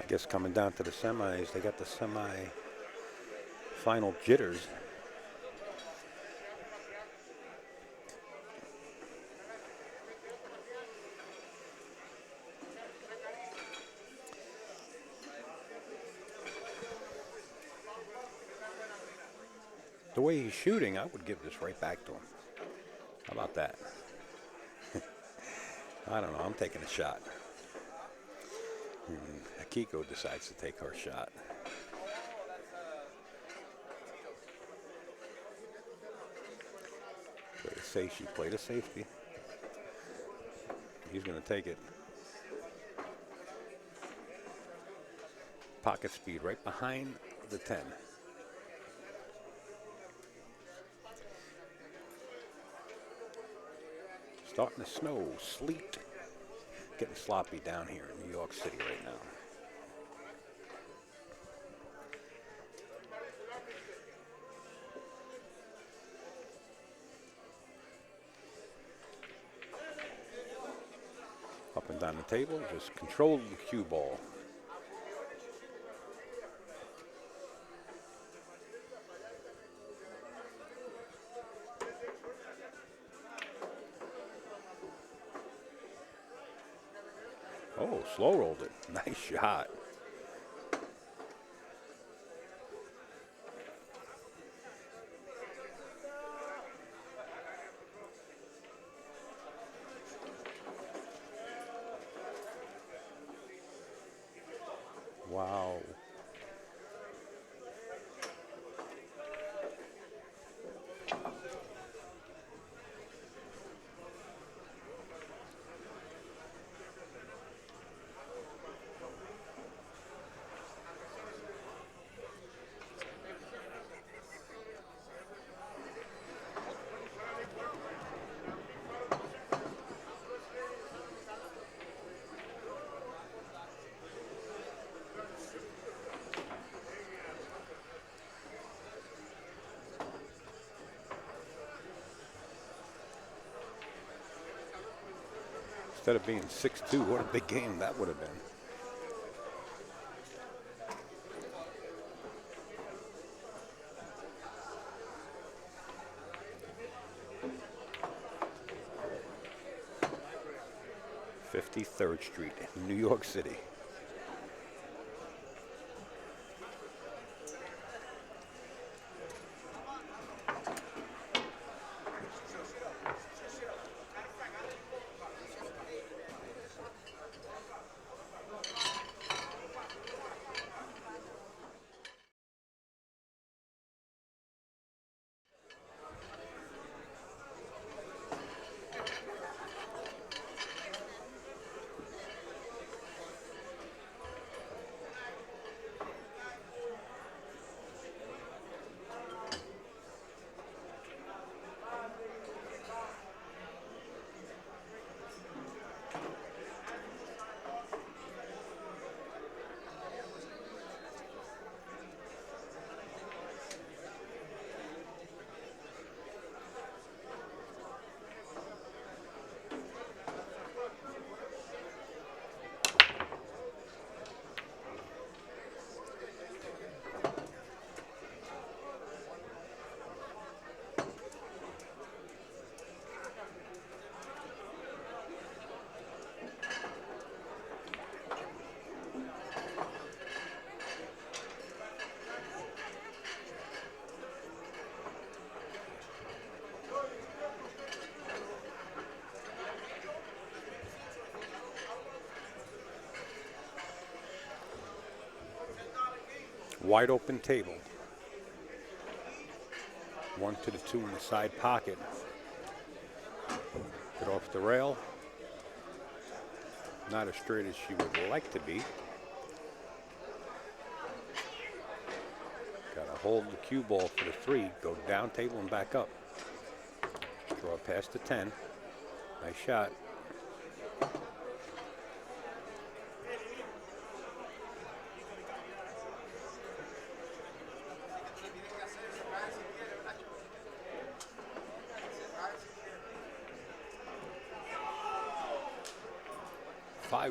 Guess coming down to the semis, they got the semi-final jitters. The way he's shooting, I would give this right back to him. How about that? I don't know. I'm taking a shot. Akiko decides to take her shot. She played a safety. He's going to take it. Pocket speed right behind the 10. Starting to snow, sleet. Getting sloppy down here in New York City right now. Up and down the table, just control the cue ball. Oh, slow rolled it. Nice shot. Wow. Instead of being 6-2, what a big game that would have been. (53rd Street, New York City). Wide open table. 1 to the 2 in the side pocket. Get off the rail. Not as straight as she would like to be. Got to hold the cue ball for the 3. Go down table and back up. Draw past the 10. Nice shot.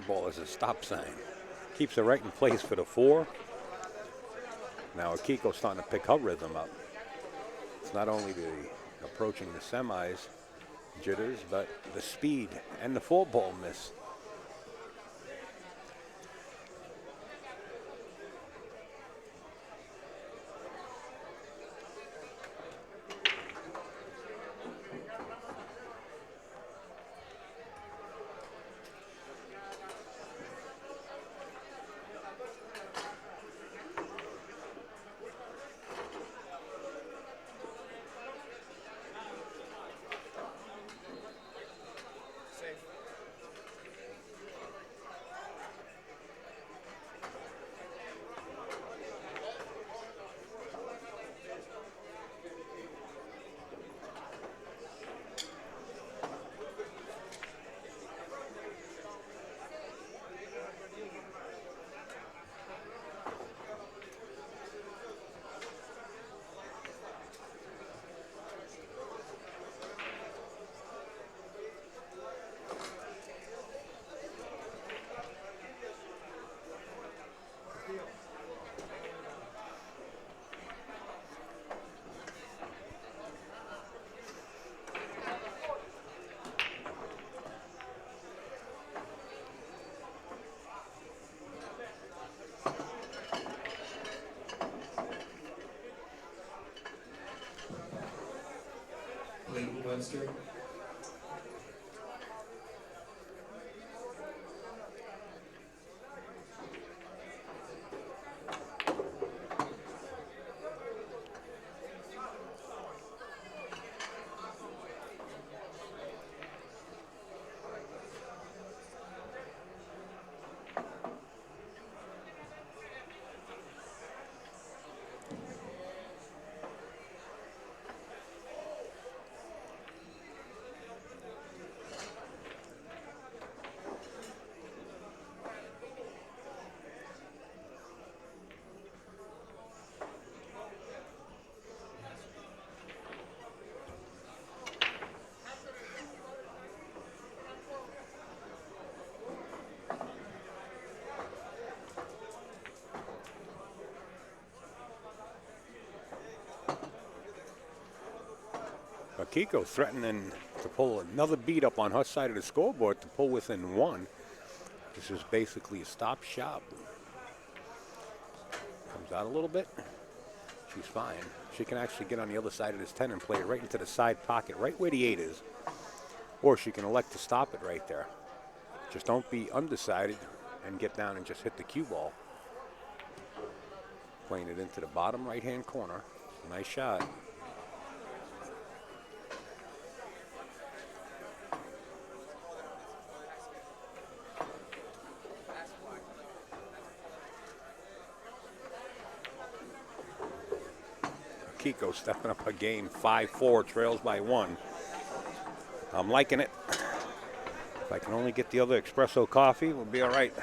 Ball is a stop sign. Keeps it right in place for the 4. Now Akiko's starting to pick her rhythm up. It's not only the approaching the semis jitters, but the speed and the 4-ball miss. Clayton Webster. Akiko threatening to pull another beat up on her side of the scoreboard to pull within 1. This is basically a stop shop. Comes out a little bit. She's fine. She can actually get on the other side of this 10 and play it right into the side pocket, right where the 8 is. Or she can elect to stop it right there. Just don't be undecided and get down and just hit the cue ball. Playing it into the bottom right-hand corner. Nice shot. Akiko stepping up her game. 5-4, trails by 1. I'm liking it. If I can only get the other espresso coffee, we'll be all right.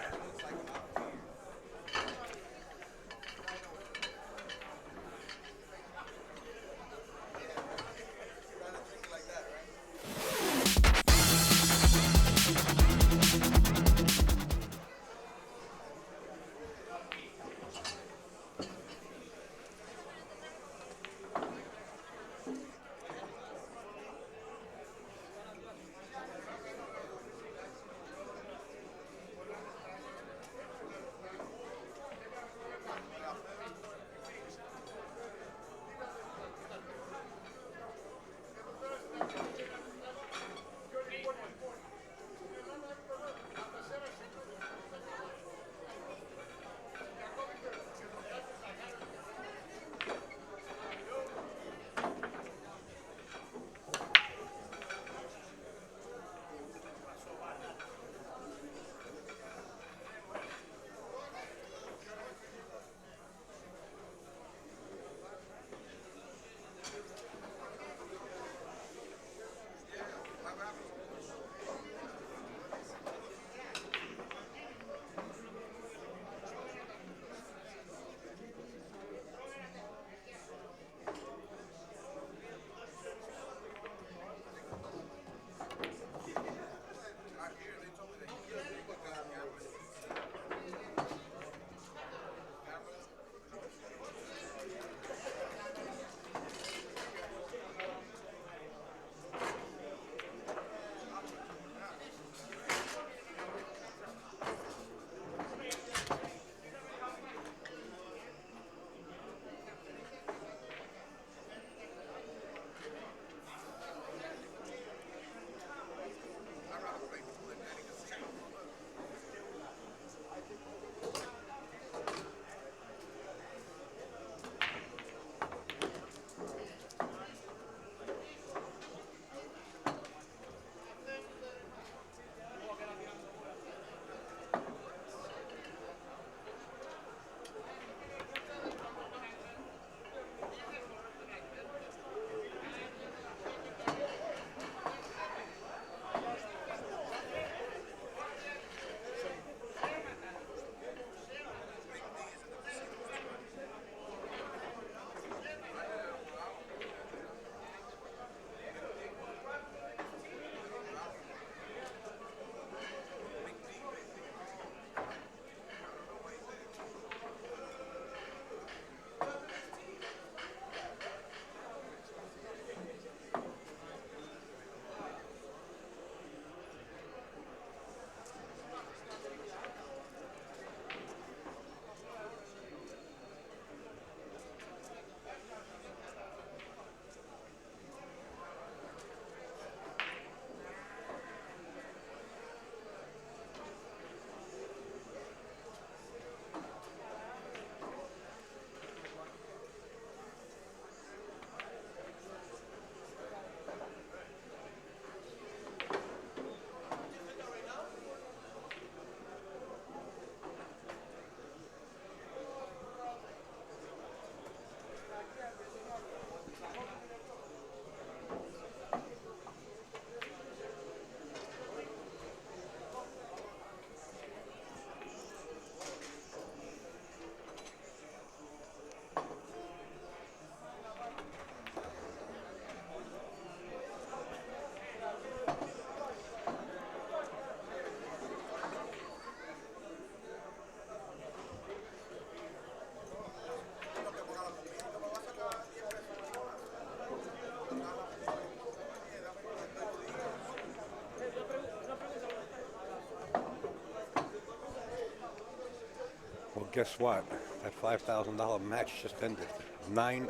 Well, guess what? That $5,000 match just ended. 9-0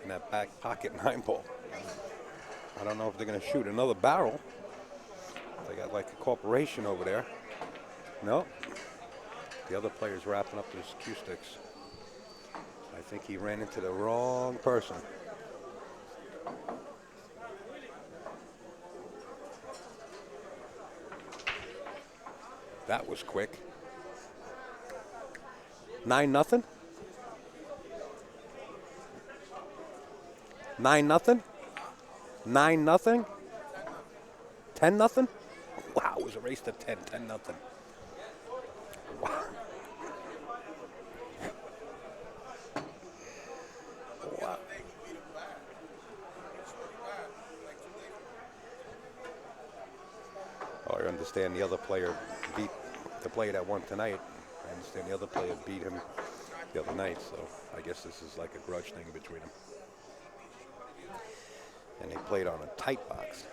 in that back pocket 9-ball. I don't know if they're going to shoot another barrel. They got like a corporation over there. No. The other player's wrapping up his cue sticks. I think he ran into the wrong person. That was quick. 9-0? 9-0? 9-0? 10-0? Wow, it was a race to 10, 10-0. Wow. Wow. Oh, I understand the other player beat the player that won tonight. I understand the other player beat him the other night, so I guess this is like a grudge thing between them. And they played on a tight box.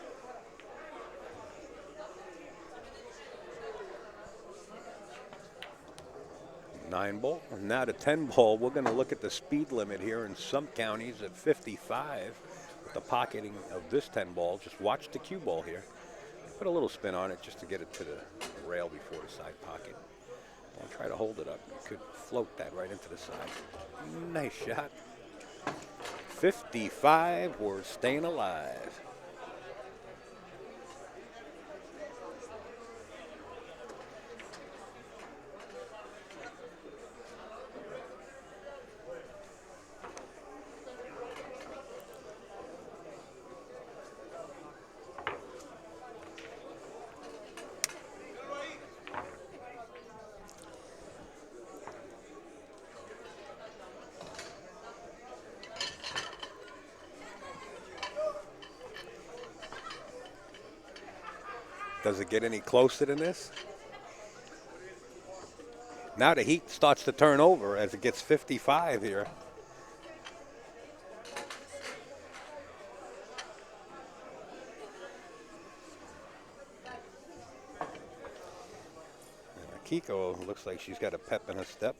Nine ball. Now to 10 ball, we're going to look at the speed limit here in some counties at 55 with the pocketing of this 10 ball. Just watch the cue ball here. Put a little spin on it just to get it to the rail before the side pocket. Don't try to hold it up. You could float that right into the side. Nice shot. 55, we're staying alive. Does it get any closer than this? Now the heat starts to turn over as it gets 55 here. And Akiko looks like she's got a pep in her step,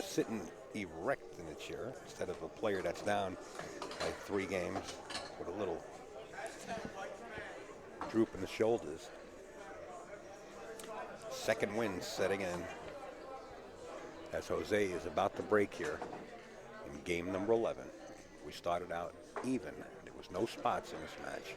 sitting erect in the chair instead of a player that's down like 3 games with a little droop in the shoulders. Second wind setting in as Jose is about to break here in game number 11. We started out even. There was no spots in this match.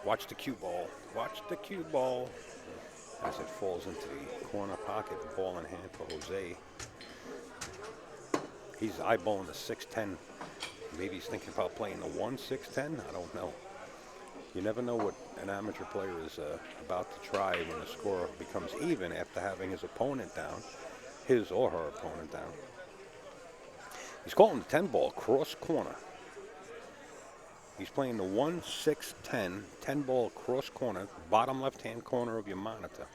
Watch the cue ball. Watch the cue ball as it falls into the corner pocket. Ball in hand for Jose. He's eyeballing the 6-10. Maybe he's thinking about playing the 1-6-10. I don't know. You never know what an amateur player is about to try when the score becomes even after having his opponent down, his or her opponent down. He's calling the 10 ball cross corner. He's playing the 1-6-10, 10 ball cross corner, bottom left-hand corner of your monitor.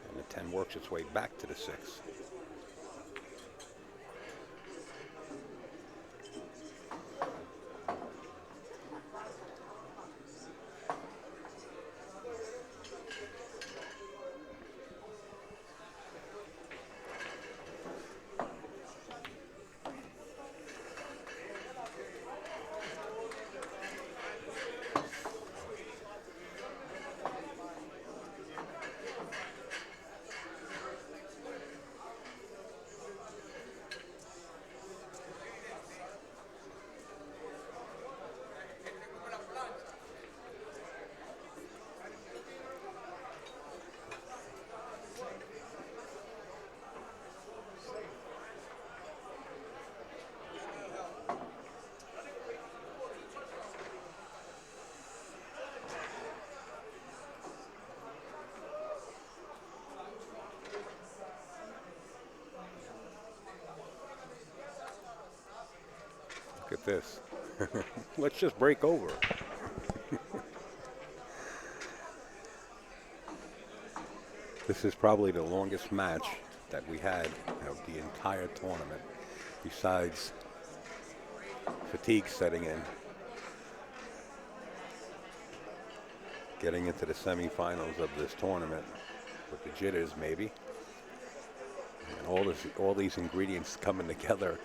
And the 10 works its way back to the 6. this. Let's just break over. This is probably the longest match that we had of the entire tournament, besides fatigue setting in. Getting into the semifinals of this tournament with the jitters, maybe. And all these ingredients coming together.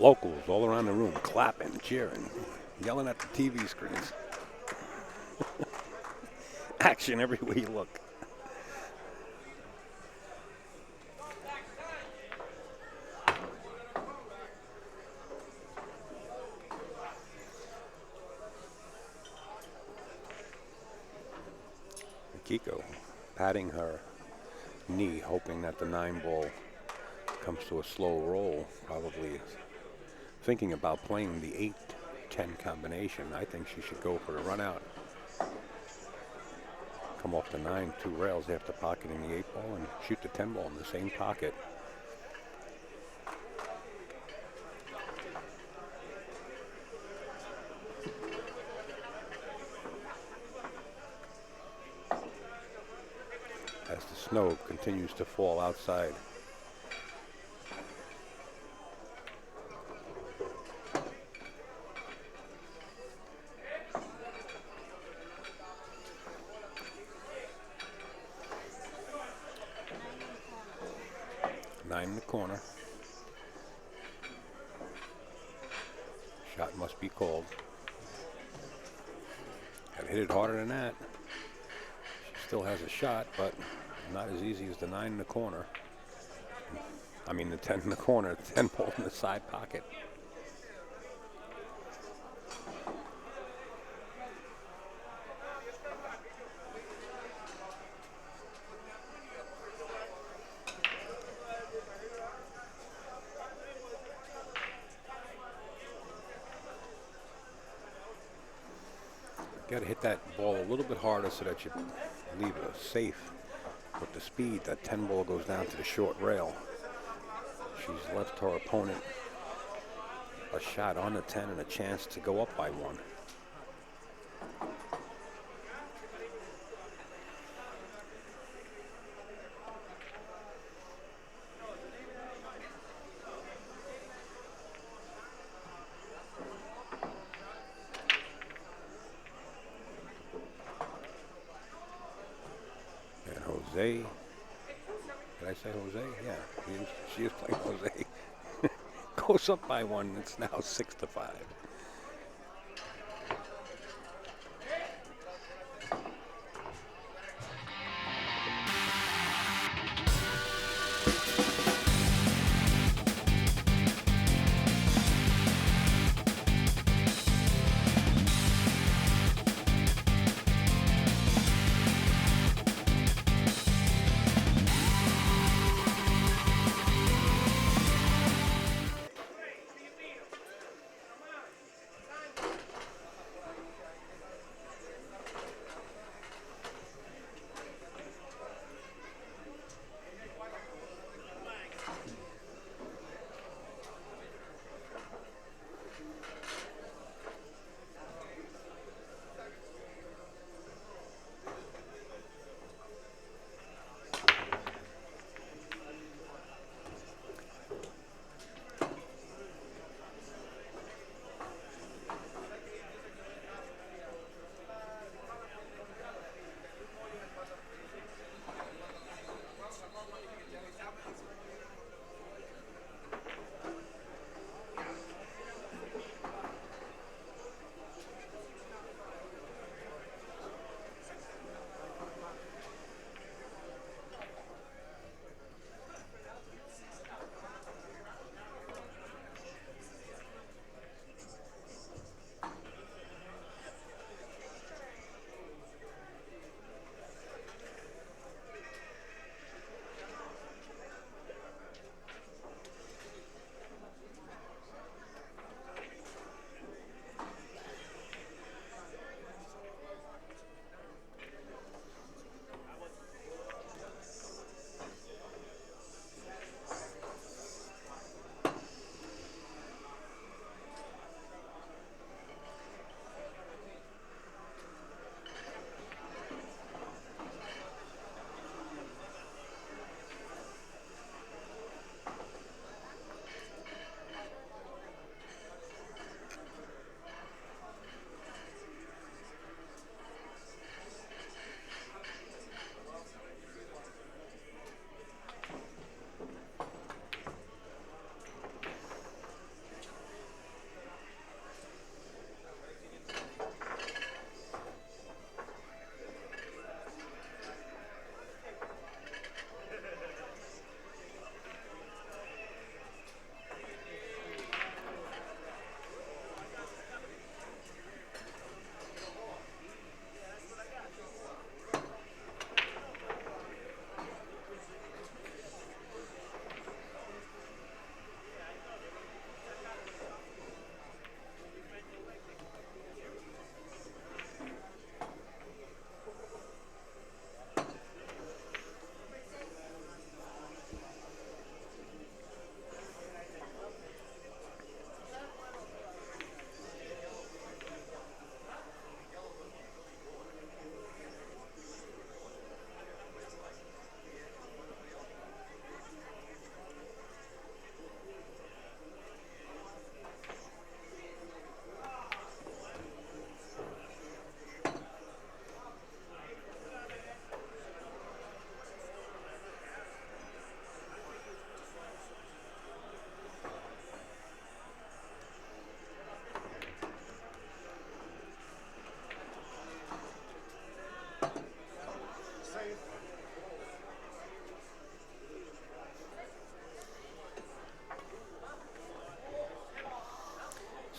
locals all around the room clapping, cheering, yelling at the TV screens. Action everywhere you look. Akiko patting her knee, hoping that the 9-ball comes to a slow roll, probably thinking about playing the 8-10 combination. I think she should go for a run out. Come off the 9, 2 rails after pocketing the 8-ball and shoot the 10-ball in the same pocket. As the snow continues to fall outside. Nine in the corner. Shot must be called. Gotta hit it harder than that. She still has a shot, but not as easy as the 9 in the corner. I mean the 10 in the corner, 10 ball in the side pocket. Got to hit that ball a little bit harder so that you leave it safe. With the speed, that 10 ball goes down to the short rail. She's left her opponent a shot on the 10 and a chance to go up by 1. Jose, did I say Jose? Yeah, she is playing Jose. Goes up by 1. It's now 6-5.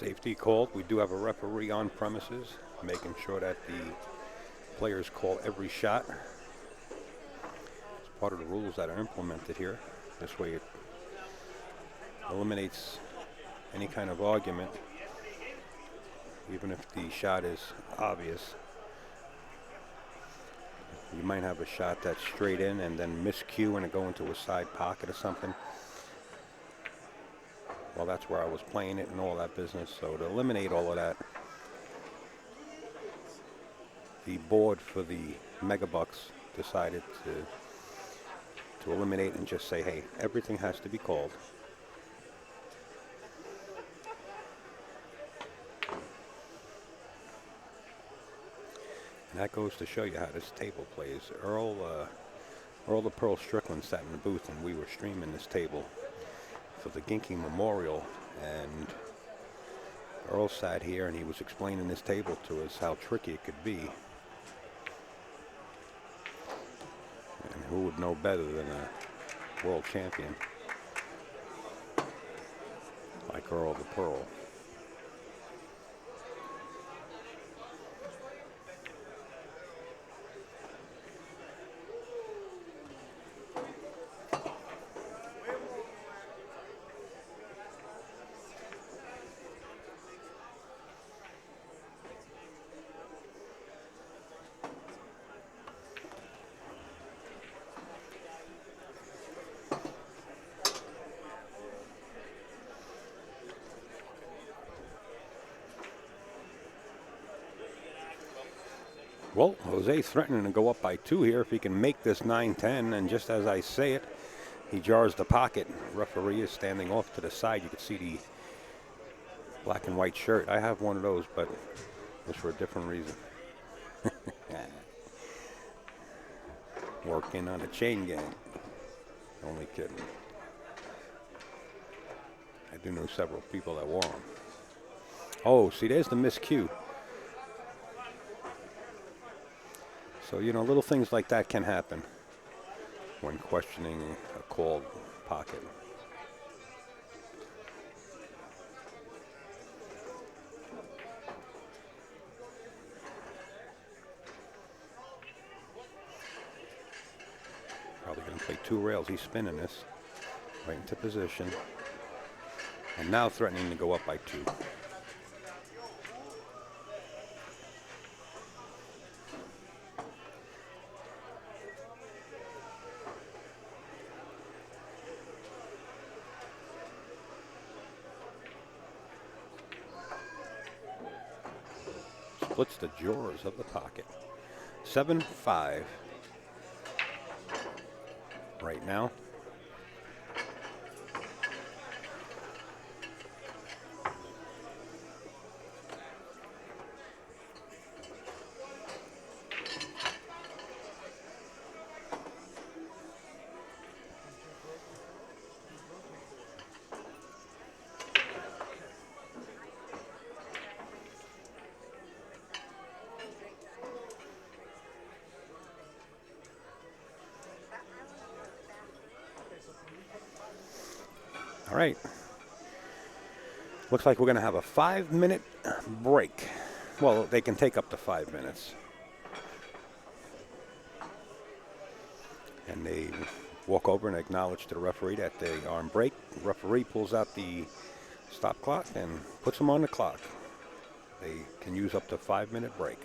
Safety called. We do have a referee on premises, making sure that the players call every shot. It's part of the rules that are implemented here. This way it eliminates any kind of argument, even if the shot is obvious. You might have a shot that's straight in and then miscue and it go into a side pocket or something. Well, that's where I was playing it and all that business. So to eliminate all of that, the board for the Megabucks decided to eliminate and just say, hey, everything has to be called. And that goes to show you how this table plays. Earl the Pearl Strickland sat in the booth and we were streaming this table for the Ginking Memorial, and Earl sat here and he was explaining this table to us, how tricky it could be. And who would know better than a world champion like Earl the Pearl? Well, Jose threatening to go up by 2 here if he can make this 9-10, and just as I say it, he jars the pocket. Referee is standing off to the side. You can see the black and white shirt. I have one of those, but it's for a different reason. Working on a chain gang. Only kidding. I do know several people that wore them. Oh, see, there's the miscue. So, you know, little things like that can happen when questioning a called pocket. Probably going to play 2 rails. He's spinning this right into position. And now threatening to go up by 2. Splits the drawers of the pocket. 7-5 right now. All right. Looks like we're going to have a 5-minute break. Well, they can take up to 5 minutes. And they walk over and acknowledge to the referee that they are on break. The referee pulls out the stop clock and puts them on the clock. They can use up to a 5-minute break.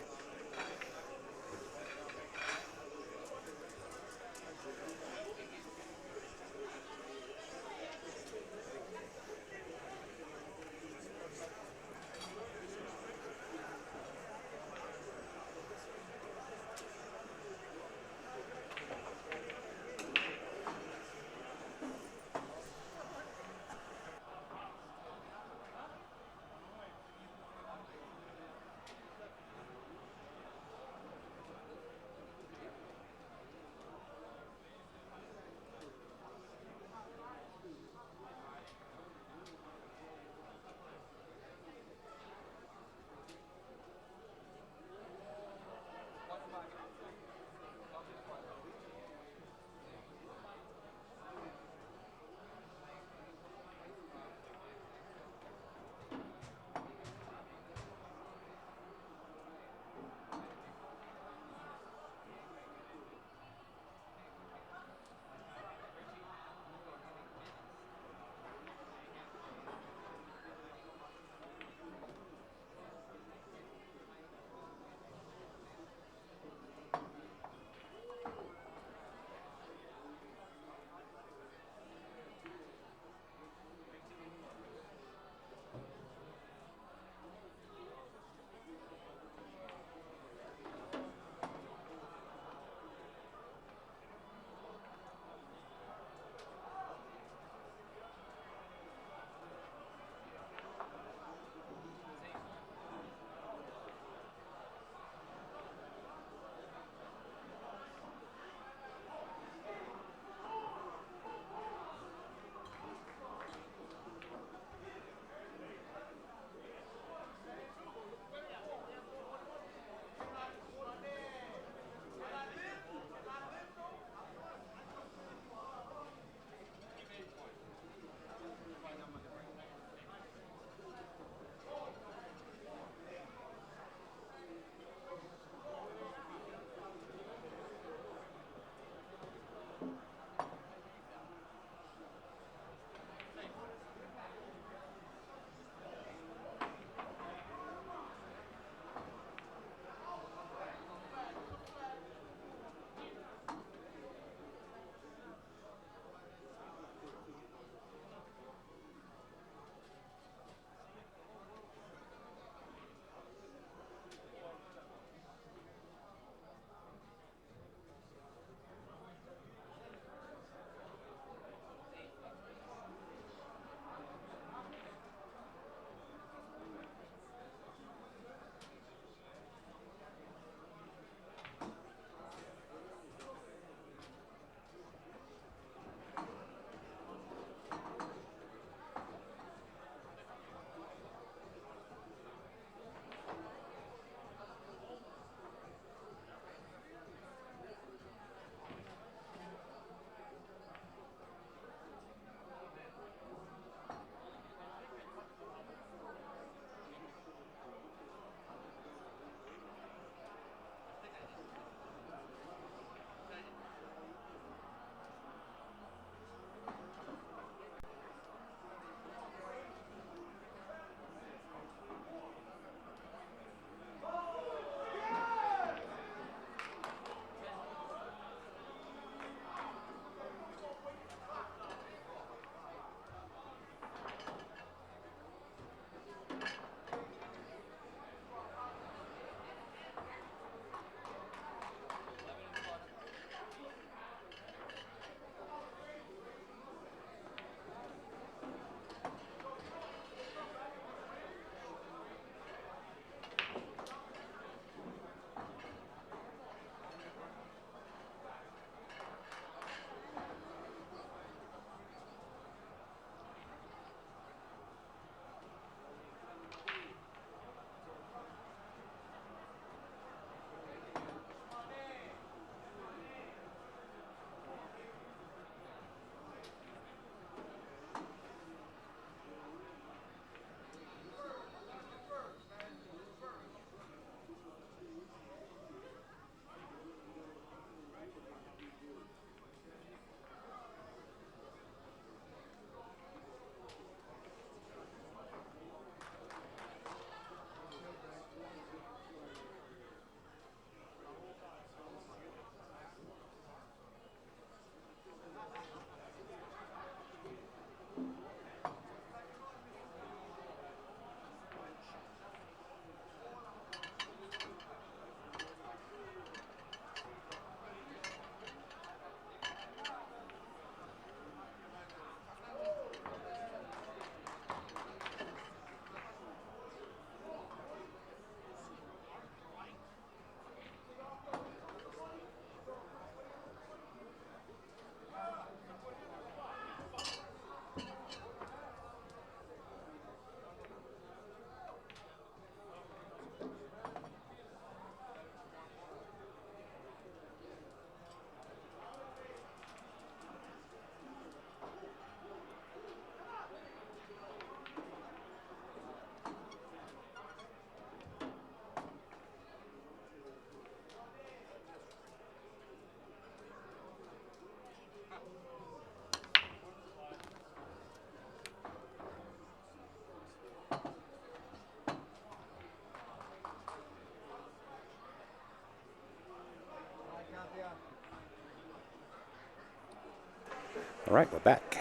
All right, we're back.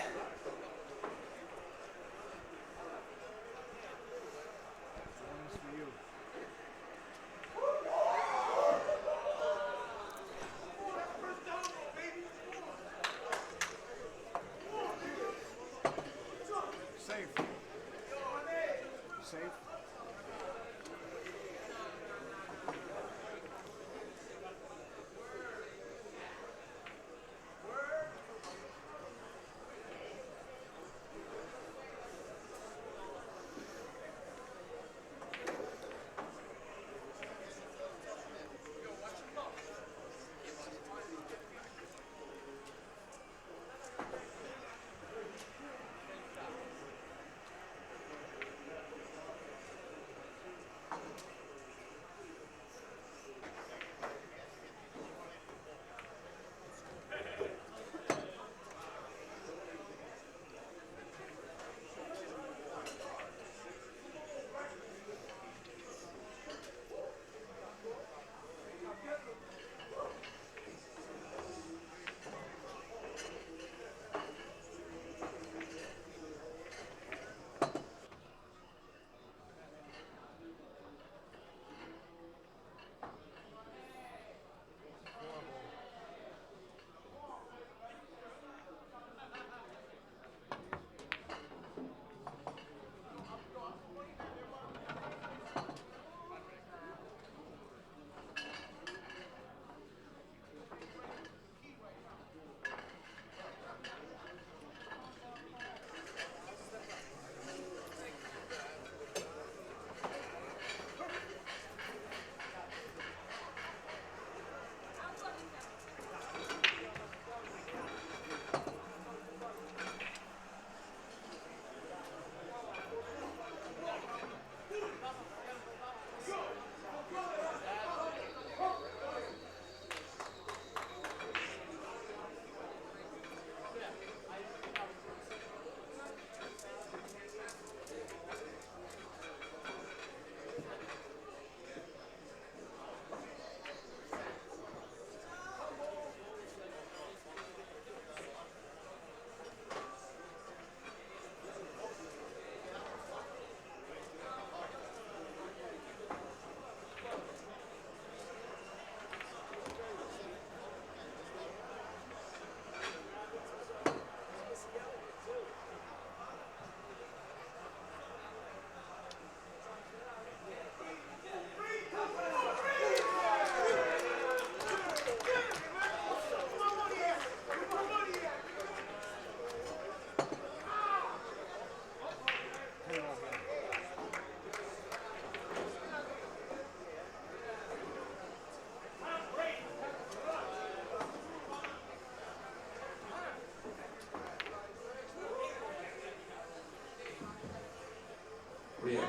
Real.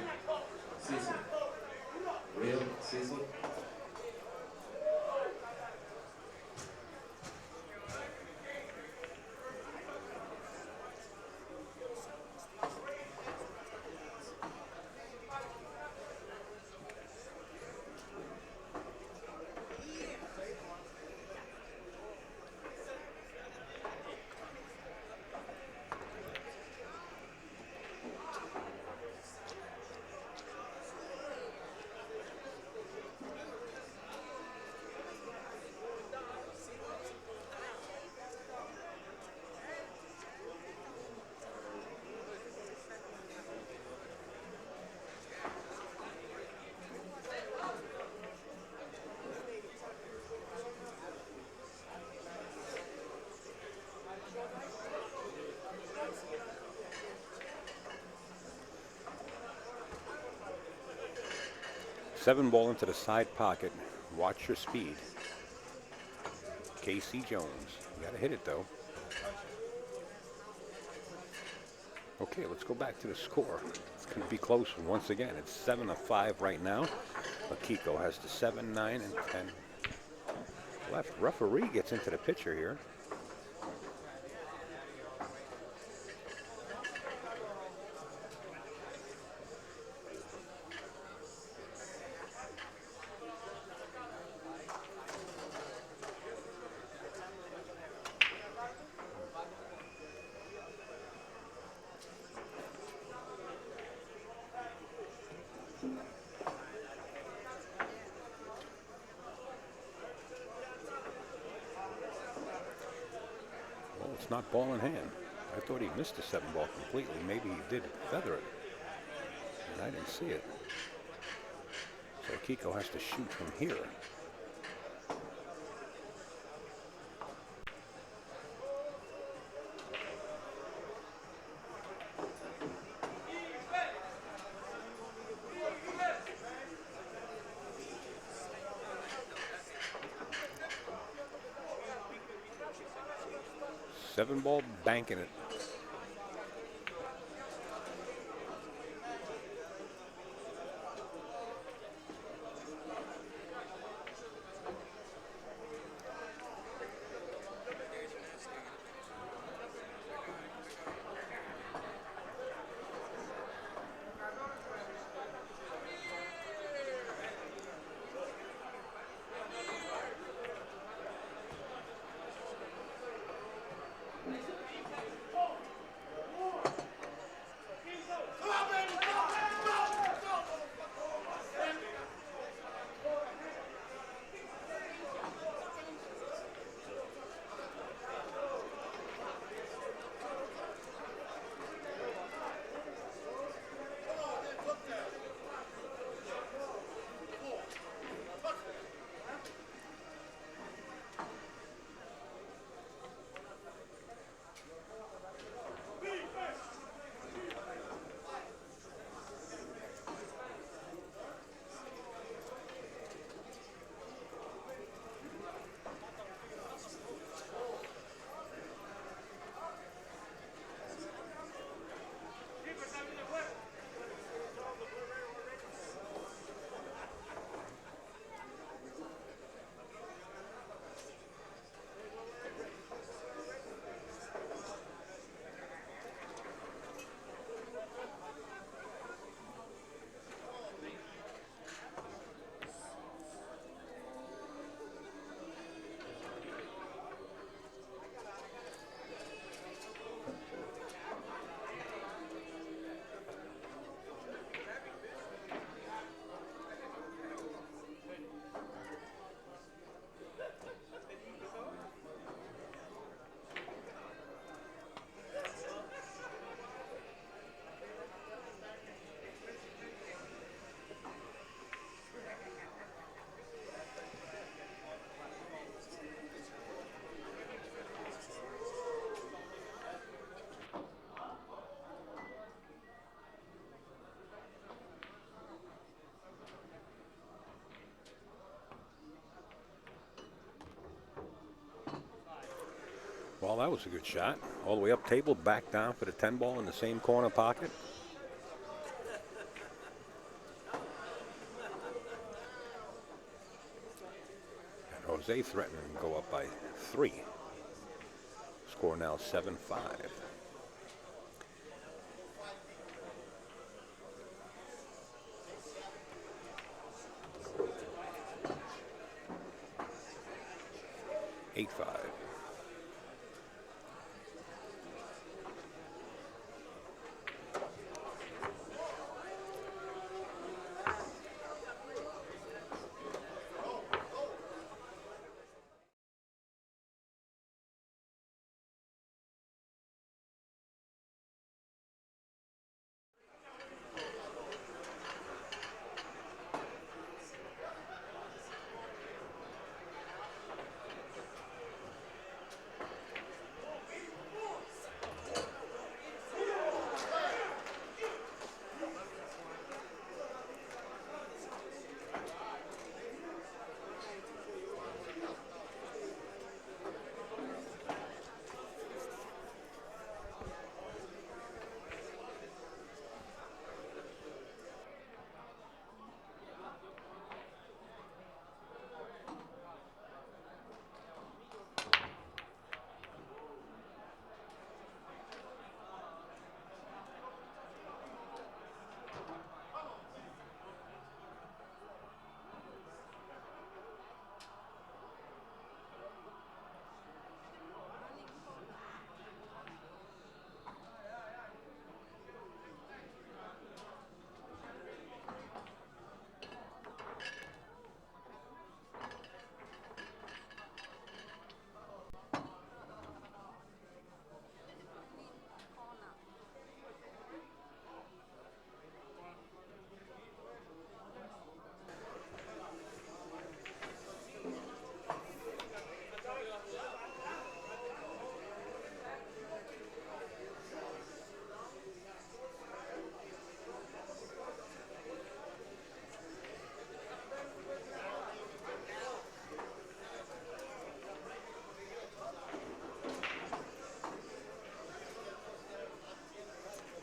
Cecil. Real. Cecil. Seven ball into the side pocket. Watch your speed. Casey Jones. You gotta hit it though. Okay, let's go back to the score. It's gonna be close once again. It's 7-5 right now. Akiko has the 7, 9, and 10. Left referee gets into the picture here. It's not ball in hand. I thought he missed the 7-ball completely. Maybe he did feather it, and I didn't see it. So Akiko has to shoot from here. Seven ball, banking it. Well, that was a good shot. All the way up table, back down for the 10-ball in the same corner pocket. And Jose threatening to go up by 3. Score now 7-5. Eight-5.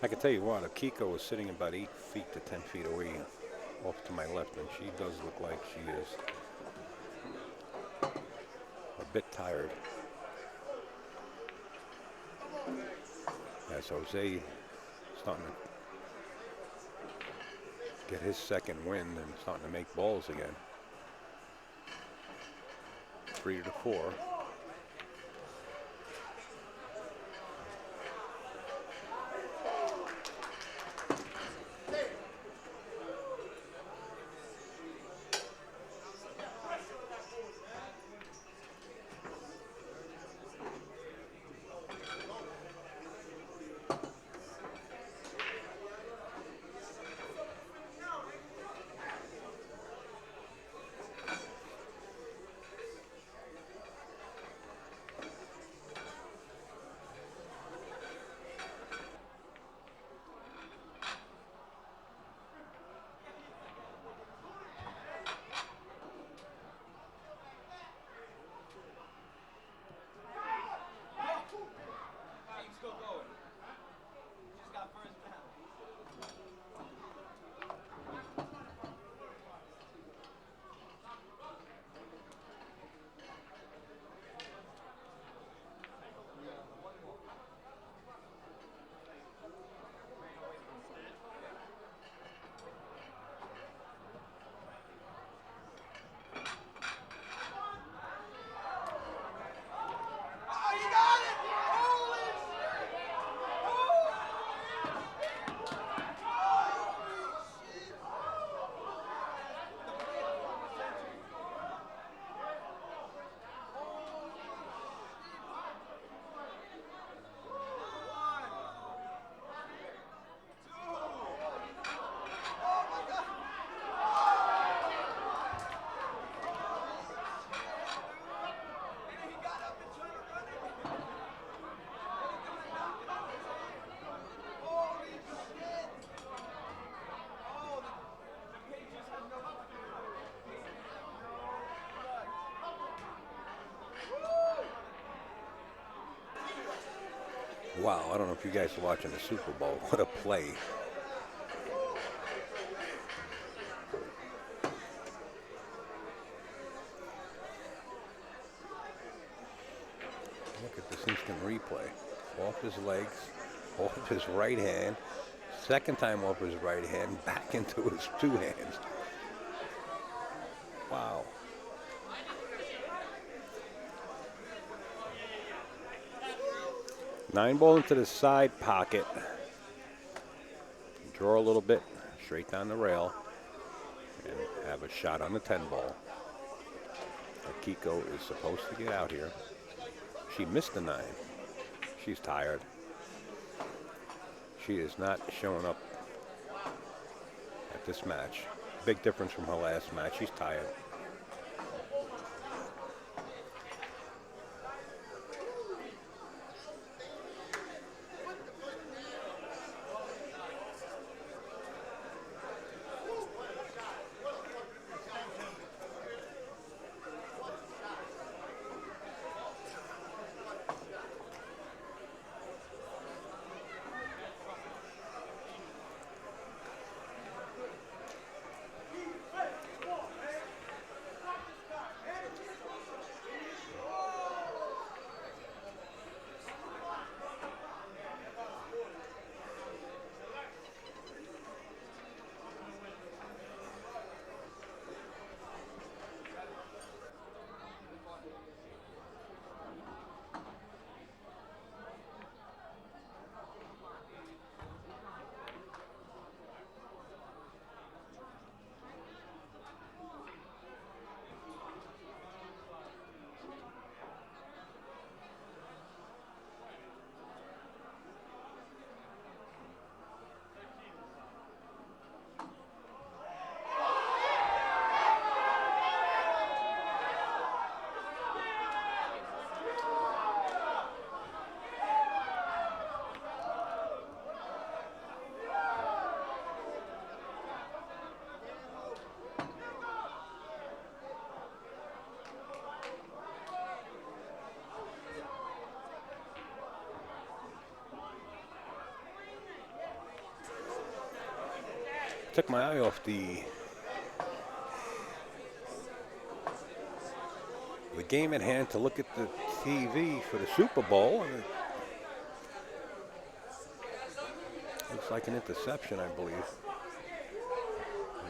I can tell you what, Akiko is sitting about 8 feet to 10 feet away off to my left, and she does look like she is a bit tired. As Jose starting to get his second wind and starting to make balls again. 3-4. Wow, I don't know if you guys are watching the Super Bowl. What a play. Look at this instant replay. Off his legs, off his right hand. Second time off his right hand, back into his two hands. Wow. Nine ball into the side pocket. Draw a little bit, straight down the rail, and have a shot on the 10 ball. Akiko is supposed to get out here. She missed the 9. She's tired. She is not showing up at this match. Big difference from her last match. She's tired. Took my eye off the game at hand to look at the TV for the Super Bowl. And it looks like an interception, I believe.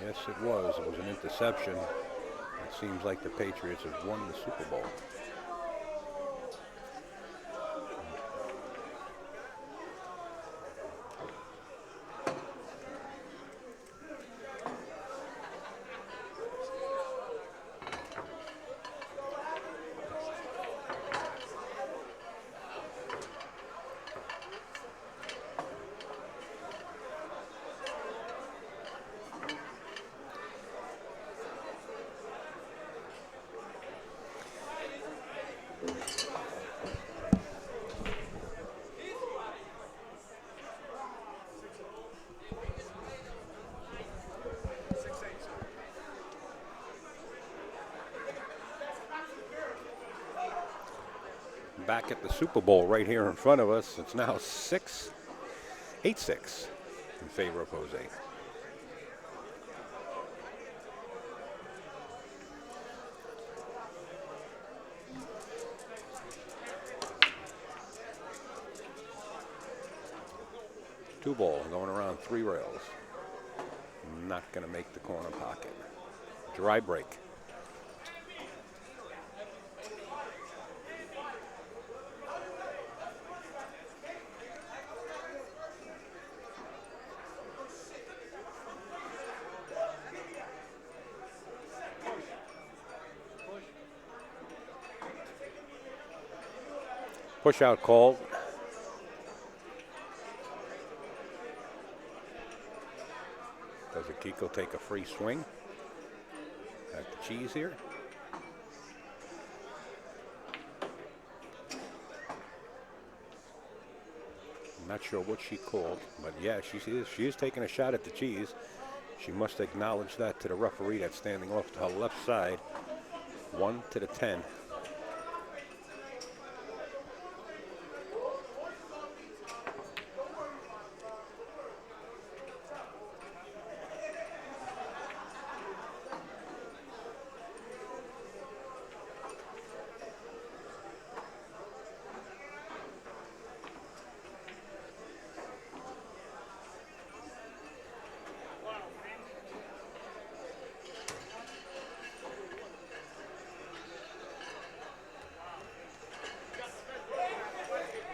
Yes, it was. It was an interception. It seems like the Patriots have won the Super Bowl. Back at the Super Bowl right here in front of us. It's now 8-6 in favor of Jose. Two ball going around 3 rails. Not going to make the corner pocket. Dry break. Push out called. Does Akiko take a free swing at the cheese here? I'm not sure what she called, but yeah, she is taking a shot at the cheese. She must acknowledge that to the referee that's standing off to her left side. 1 to the 10.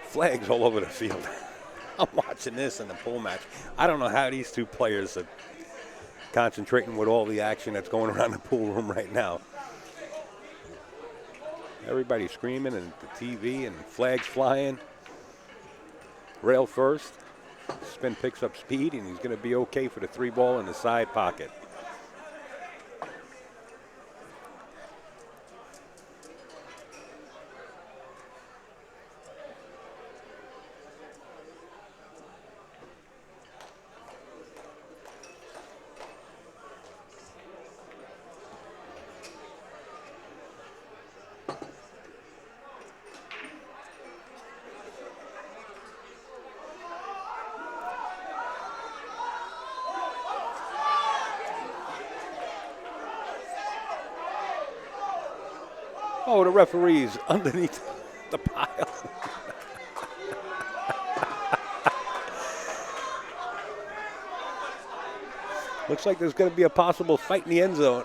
Flags all over the field. I'm watching this in the pool match. I don't know how these two players are concentrating with all the action that's going around the pool room right now. Everybody screaming and the TV and flags flying. Rail first. Spin picks up speed and he's going to be okay for the 3 ball in the side pocket. Oh, the referee's underneath the pile. Looks like there's going to be a possible fight in the end zone.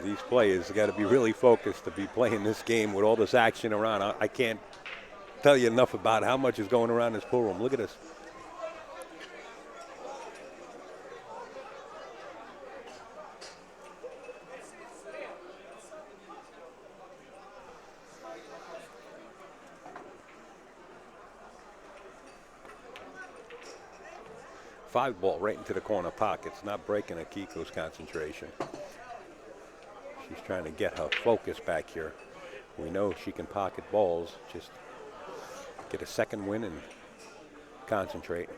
These players got to be really focused to be playing this game with all this action around. I can't tell you enough about how much is going around this pool room. Look at this. Five ball right into the corner pocket. It's not breaking Akiko's concentration. She's trying to get her focus back here. We know she can pocket balls. Just get a second win and concentrate.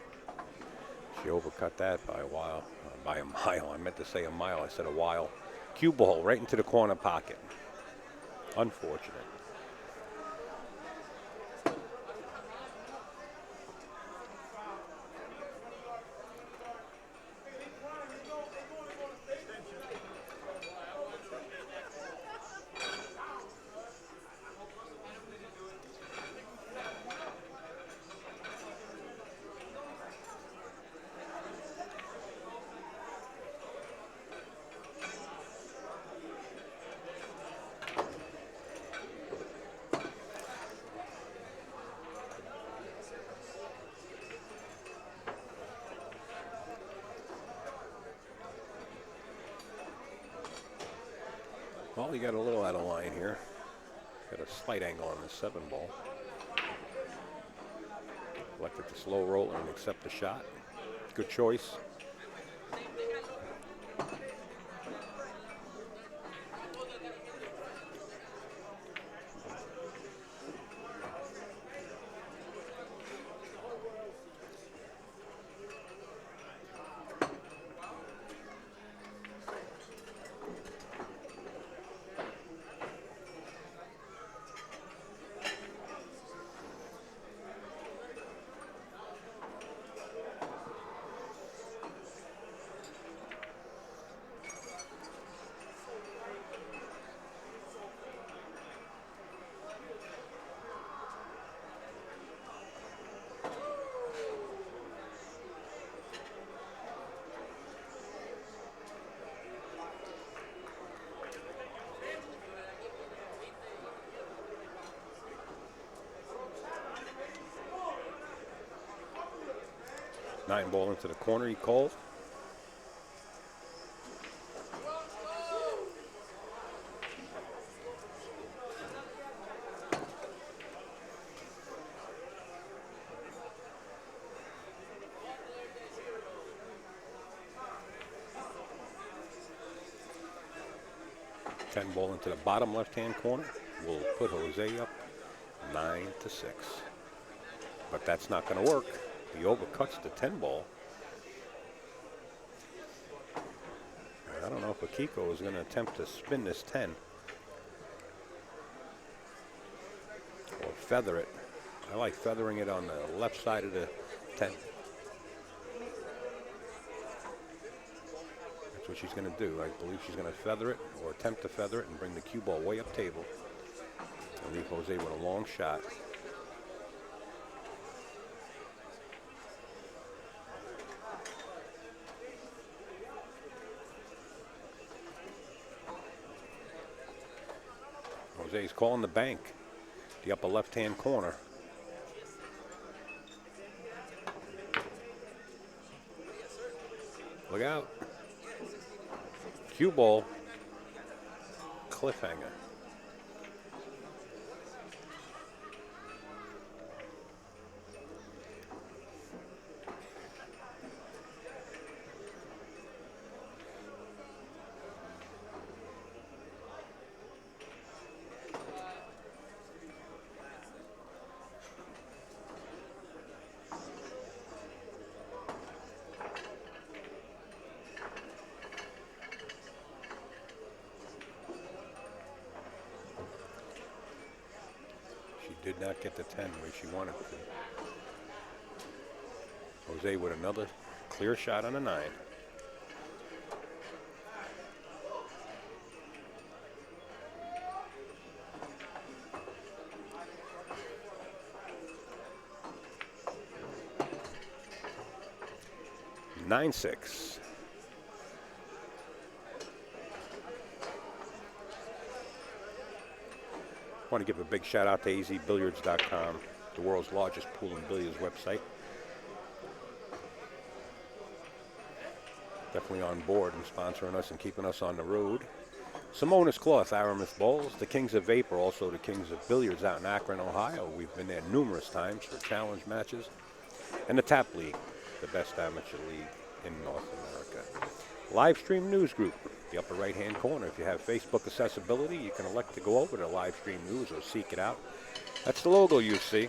She overcut that by a while, by a mile. I meant to say a mile. I said a while. Cue ball right into the corner pocket. Unfortunate. Well, you got a little out of line here. Got a slight angle on the 7 ball. Elected to slow roll and accept the shot. Good choice. Nine ball into the corner, he called. Ten ball into the bottom left-hand corner. Will put Jose up 9-6. But that's not going to work. He overcuts the 10 ball. I don't know if Akiko is going to attempt to spin this 10 or feather it. I like feathering it on the left side of the 10. That's what she's going to do. I believe she's going to feather it or attempt to feather it and bring the cue ball way up table and leave Jose with a long shot. Jose's calling the bank, the upper left-hand corner. Look out. Cue ball, cliffhanger. Did not get the 10 where she wanted to. Jose with another clear shot on a 9. Nine six. I want to give a big shout out to azbilliards.com, the world's largest pool and billiards website. Definitely on board and sponsoring us and keeping us on the road. Simonis Cloth, Aramis Bowls, the Kings of Vapor, also the Kings of Billiards out in Akron, Ohio. We've been there numerous times for challenge matches. And the Tap League, the best amateur league in North America. Live stream news group, the upper right-hand corner. If you have Facebook accessibility, you can elect to go over to live stream news or seek it out. That's the logo you see.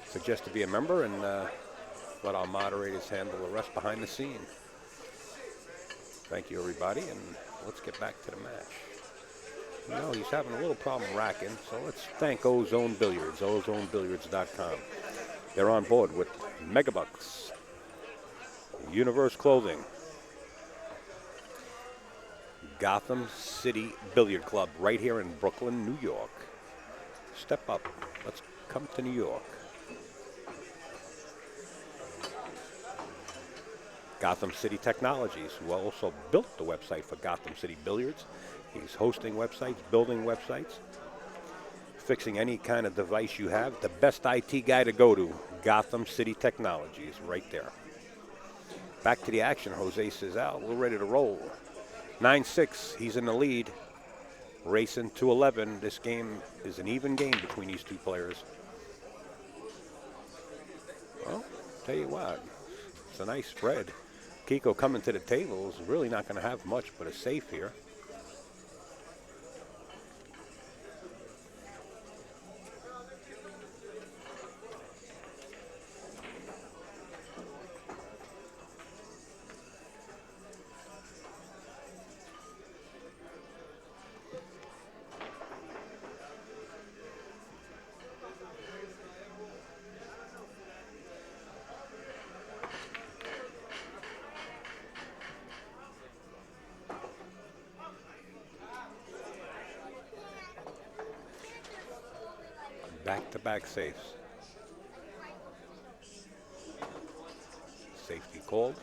Suggest to be a member, and let our moderators handle the rest behind the scene. Thank you, everybody, and let's get back to the match. You know, he's having a little problem racking, so let's thank Ozone Billiards, ozonebilliards.com. They're on board with Megabucks, Universe Clothing, Gotham City Billiard Club right here in Brooklyn, New York. Step up. Let's come to New York. Gotham City Technologies, who also built the website for Gotham City Billiards. He's hosting websites, building websites, fixing any kind of device you have. The best IT guy to go to, Gotham City Technologies, right there. Back to the action. Jose says, Al, we're ready to roll. 9-6, he's in the lead. Racing to 11. This game is an even game between these two players. Well, tell you what, it's a nice spread. Akiko coming to the table is really not going to have much but a safe here. Back-to-back safes. Safety called.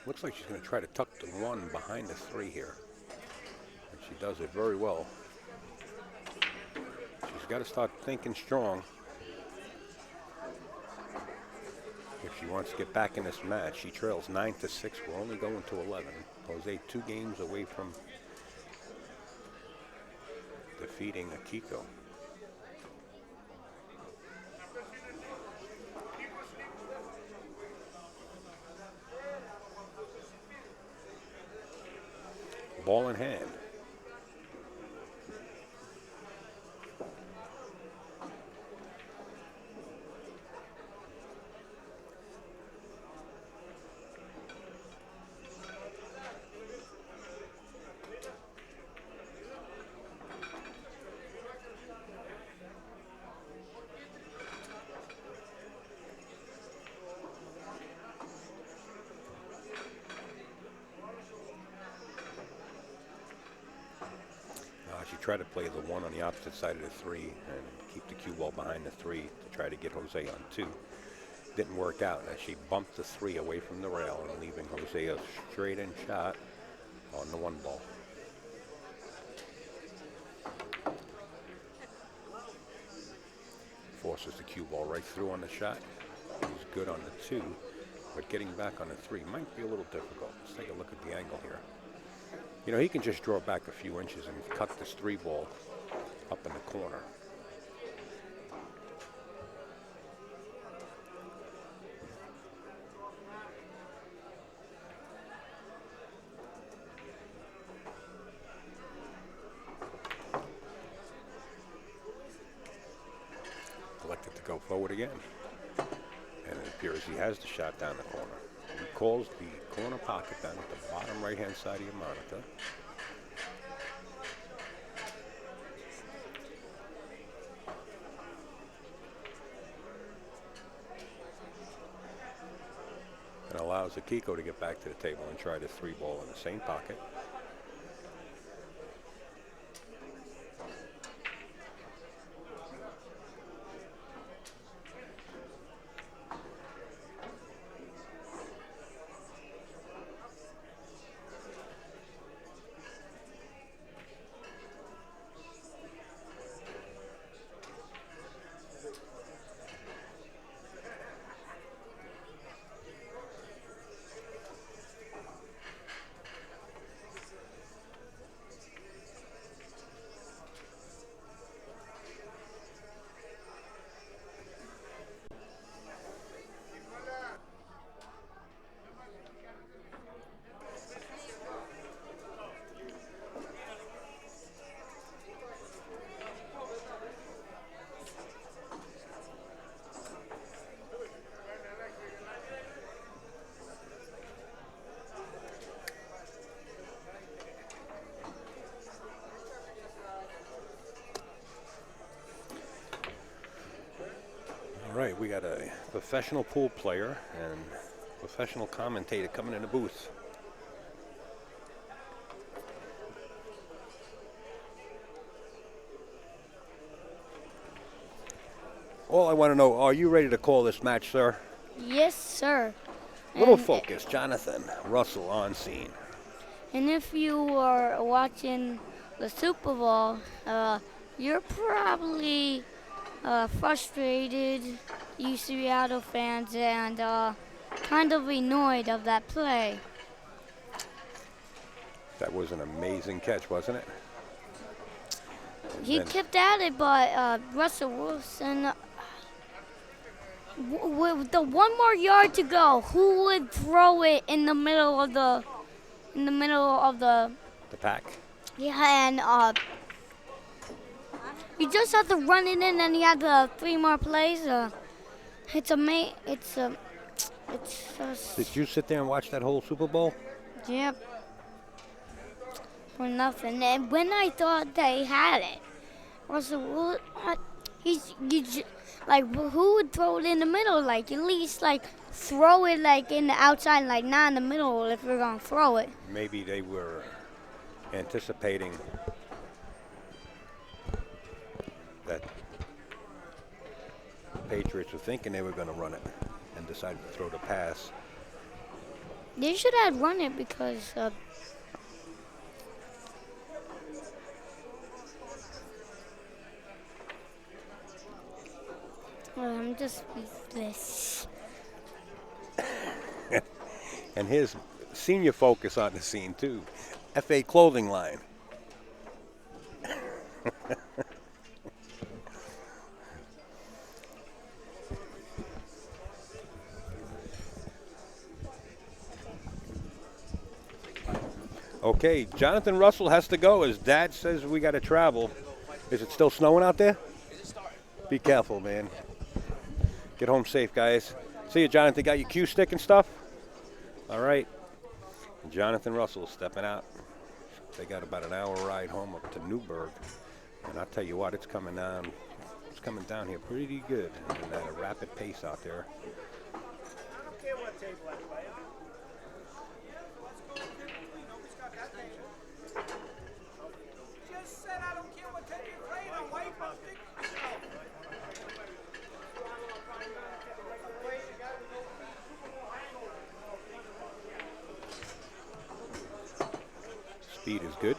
Looks like she's going to try to tuck the 1 behind the 3 here. And she does it very well. She's got to start thinking strong if she wants to get back in this match. She trails 9-6. We're only going to 11. Jose 2 games away from defeating Akiko. Ball in hand. Try to play the 1 on the opposite side of the 3 and keep the cue ball behind the 3 to try to get Jose on 2. Didn't work out as she bumped the 3 away from the rail and leaving Jose a straight in shot on the 1 ball. Forces the cue ball right through on the shot. He's good on the 2, but getting back on the 3 might be a little difficult. Let's take a look at the angle here. You know, he can just draw back a few inches and cut this 3 ball up in the corner. Elected to go forward again. And it appears he has the shot down the corner. He calls the corner pocket down at the bottom right-hand side of your monitor. And allows Akiko to get back to the table and try the 3 ball in the same pocket. right, we got a professional pool player and professional commentator coming in the booth. All I want to know, are you ready to call this match, sir? Yes, sir. Little And- focus, Jonathan Russell on scene. And if you are watching the Super Bowl, you're probably frustrated, you Seattle fans, and kind of annoyed of that play. That was an amazing catch, wasn't it? He Then- kept at it, but Russell Wilson, with the 1 more yard to go, who would throw it in the middle of the, The pack. yeah, and you just have to run it in, and you have 3 more plays. It's Did you sit there and watch that whole Super Bowl? yep, for nothing. And when I thought they had it, Russell Wilson, like, who would throw it in the middle? Like, at least, like, throw it, like, in the outside, like, not in the middle if you're going to throw it. Maybe they were anticipating that the Patriots were thinking they were going to run it and decided to throw the pass. They should have run it because I'm just speechless. And here's senior focus on the scene, too. FA Clothing Line. Okay, Jonathan Russell has to go. His dad says we got to travel. Is it still snowing out there? Be careful, man. Get home safe, guys. See you, Jonathan. Got your cue stick and stuff? All right. Jonathan Russell stepping out. They got about an hour ride home up to Newburgh. And I'll tell you what, it's coming down. It's coming down here pretty good. And at a rapid pace out there. Speed is good.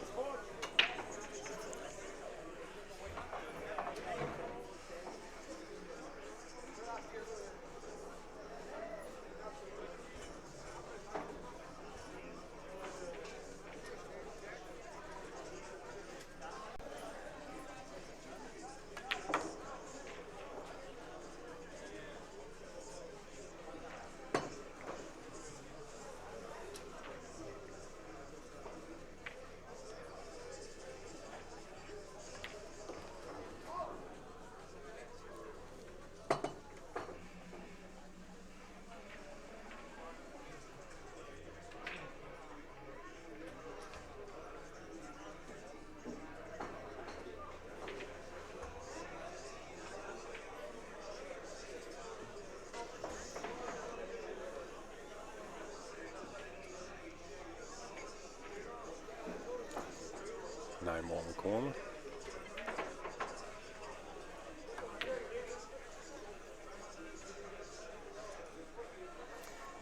Nine more in the corner.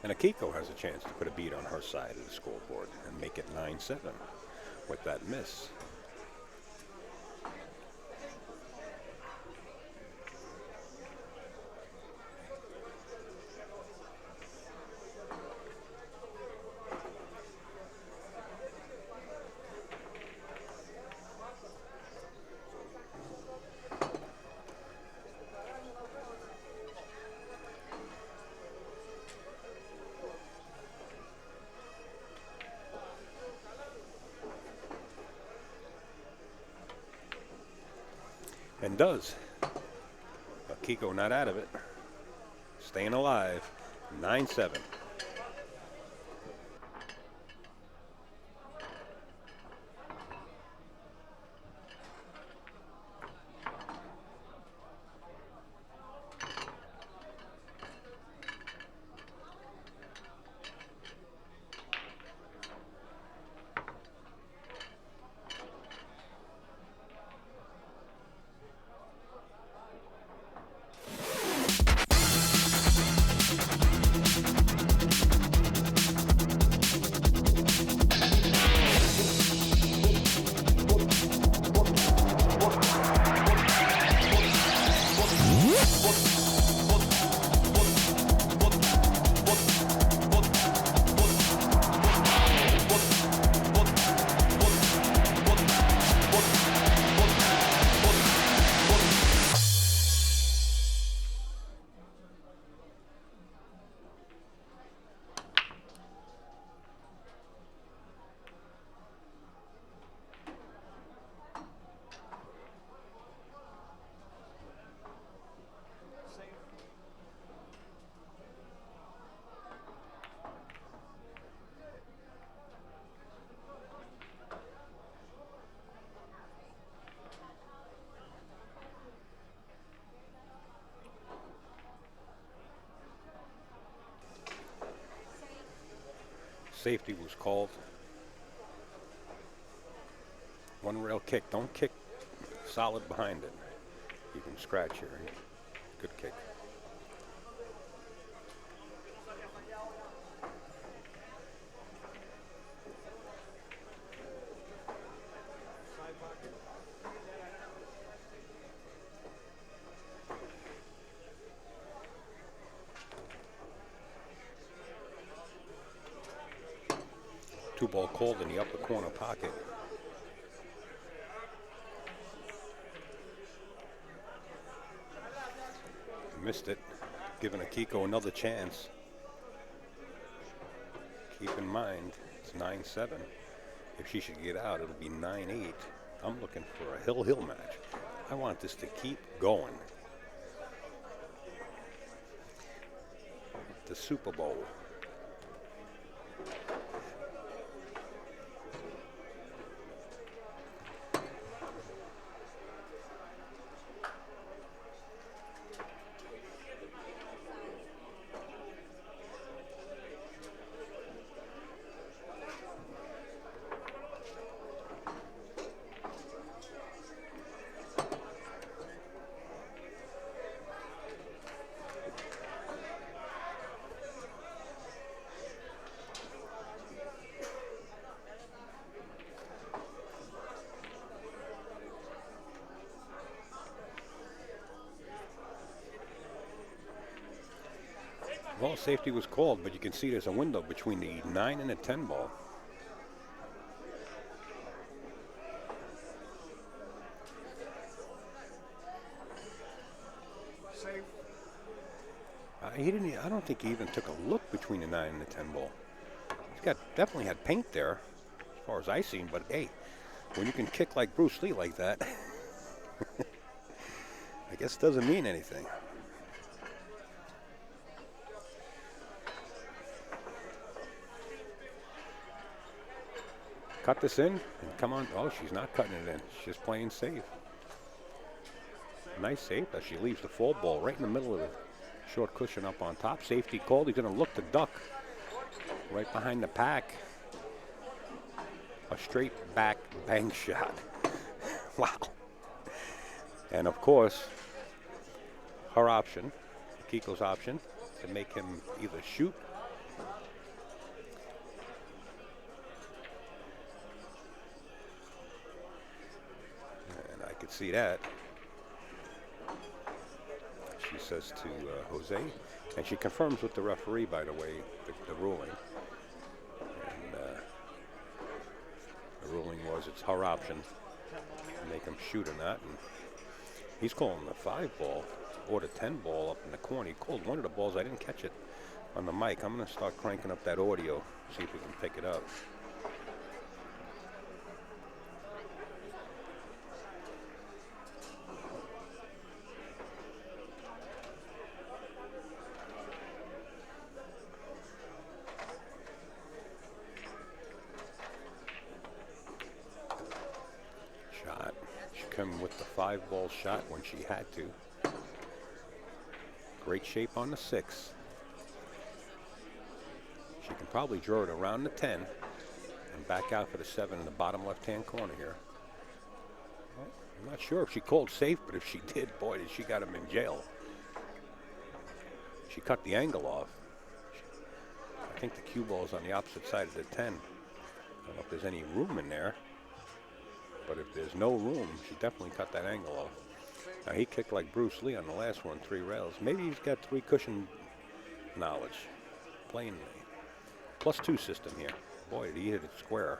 And Akiko has a chance to put a beat on her side of the scoreboard and make it 9-7 with that miss. And does. Akiko not out of it. Staying alive. 9-7. Safety was called. One rail kick. Don't kick solid behind it. You can scratch here. Good kick. Two ball called in the upper corner pocket. Missed it, giving Akiko another chance. Keep in mind, it's 9-7. If she should get out, it'll be 9-8. I'm looking for a hill-hill match. I want this to keep going. The Super Bowl. Well, safety was called, but you can see there's a window between the 9 and the 10 ball. Safe. He didn't. I don't think he even took a look between the 9 and the 10 ball. He's definitely had paint there, as far as I seen. But hey, when you can kick like Bruce Lee like that, I guess it doesn't mean anything. Cut this in and come on. Oh, she's not cutting it in. She's just playing safe. Nice save as she leaves the full ball right in the middle of the short cushion up on top. Safety called. He's going to look to duck right behind the pack. A straight back bang shot. Wow. And of course, her option, Akiko's option, to make him either shoot see that. She says to Jose, and she confirms with the referee, by the way, the ruling. And the ruling was it's her option to make him shoot or not. And he's calling the 5 ball or the 10 ball up in the corner. He called one of the balls. I didn't catch it on the mic. I'm going to start cranking up that audio, see if we can pick it up. With the 5 ball shot when she had to. Great shape on the 6. She can probably draw it around the 10 and back out for the 7 in the bottom left-hand corner here. Well, I'm not sure if she called safe, but if she did, boy, did she got him in jail. She cut the angle off. I think the cue ball is on the opposite side of the 10. I don't know if there's any room in there. But if there's no room, she definitely cut that angle off. Now, he kicked like Bruce Lee on the last one, 3 rails. Maybe he's got 3 cushion knowledge. Playing +2 system here. Boy, did he hit it square.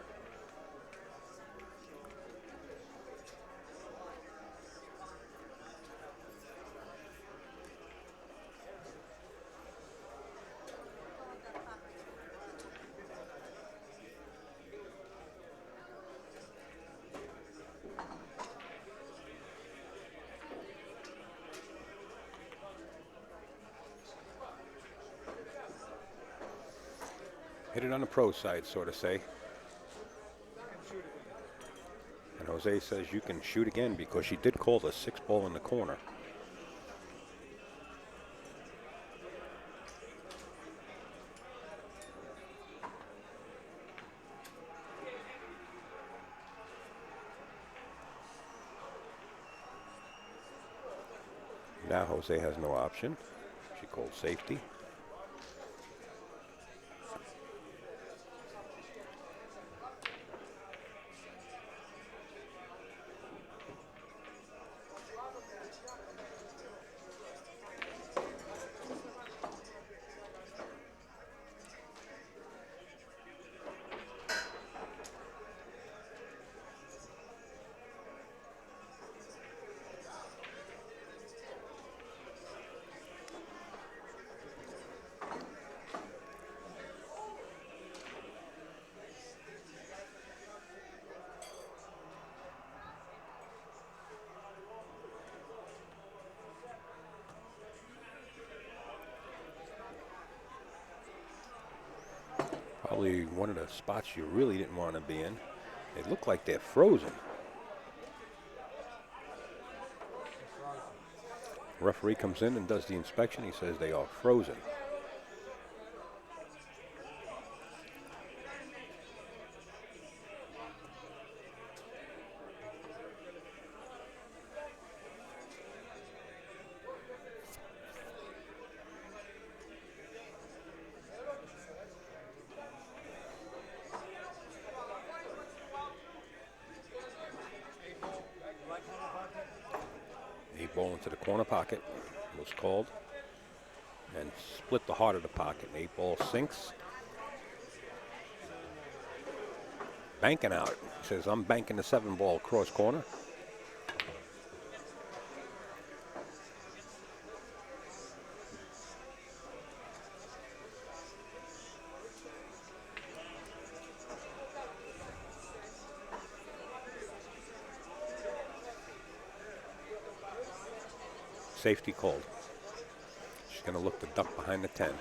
Hit it on the pro side, sort of say. And Jose says you can shoot again because she did call the 6 ball in the corner. Now Jose has no option. She called safety. Probably one of the spots you really didn't want to be in. They look like they're frozen. Referee comes in and does the inspection. He says they are frozen. Ball into the corner pocket was called and split the heart of the pocket. 8 ball sinks. Banking out. He says, I'm banking the 7 ball cross corner. Safety called. She's going to look to duck behind the 10.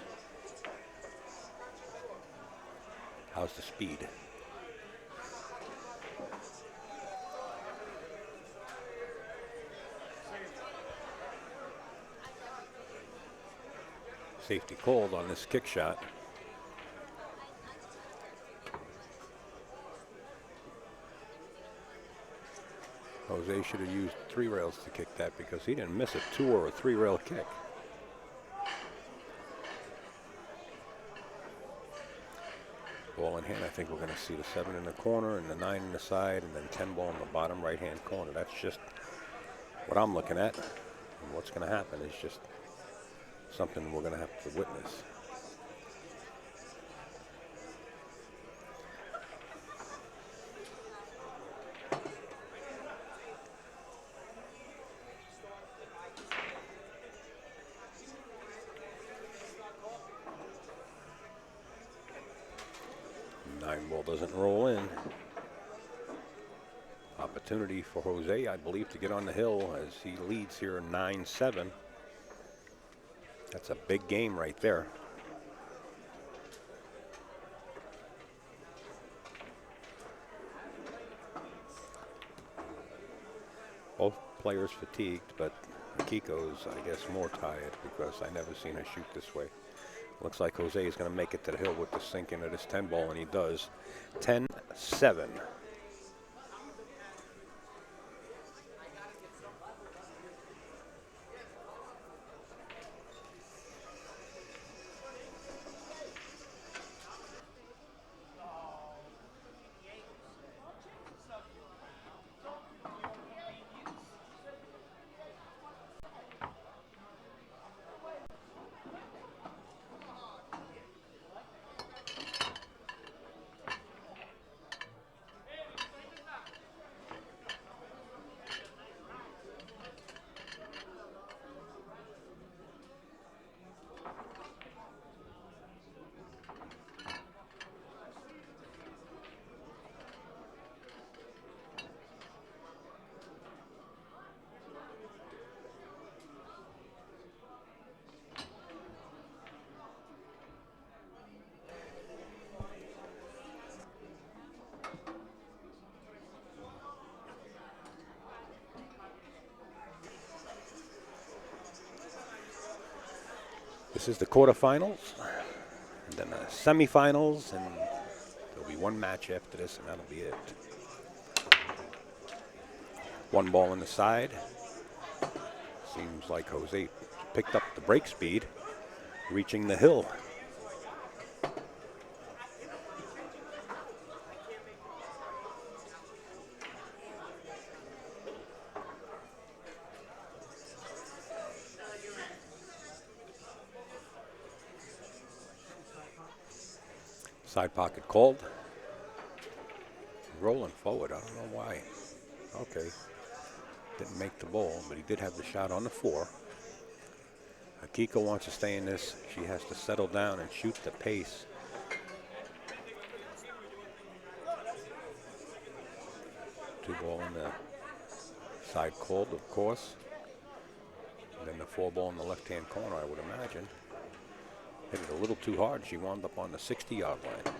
How's the speed? Safety called on this kick shot. Jose should have used 3 rails to kick that because he didn't miss a 2 or a 3 rail kick. Ball in hand, I think we're going to see the 7 in the corner and the 9 in the side and then 10 ball in the bottom right hand corner. That's just what I'm looking at. And what's going to happen is just something we're going to have to witness. Ball doesn't roll in. Opportunity for Jose, I believe, to get on the hill as he leads here 9-7. That's a big game right there. Both players fatigued, but Akiko's, I guess, more tired because I never seen her shoot this way. Looks like Jose is going to make it to the hill with the sink into this 10 ball, and he does. 10-7. This is the quarterfinals, and then the semifinals, and there'll be one match after this, and that'll be it. One ball on the side. Seems like Jose picked up the break speed, reaching the hill. Side pocket called. Rolling forward, I don't know why. Okay. Didn't make the ball, but he did have the shot on the 4. Akiko wants to stay in this. She has to settle down and shoot the pace. Two ball in the side called, of course. And then the 4 ball in the left-hand corner, I would imagine. Hit it a little too hard. She wound up on the 60-yard line.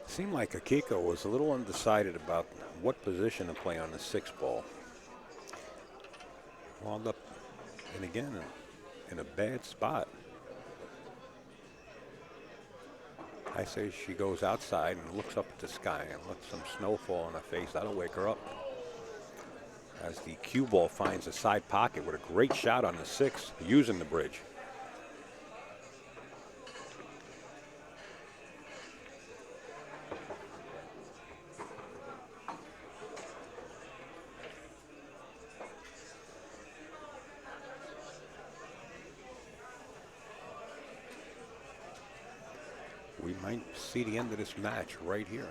Seemed like Akiko was a little undecided about what position to play on the 6 ball. Wound up, and again, in a bad spot. I say she goes outside and looks up at the sky and lets some snow fall on her face. That'll wake her up. As the cue ball finds a side pocket with a great shot on the 6, using the bridge. We might see the end of this match right here.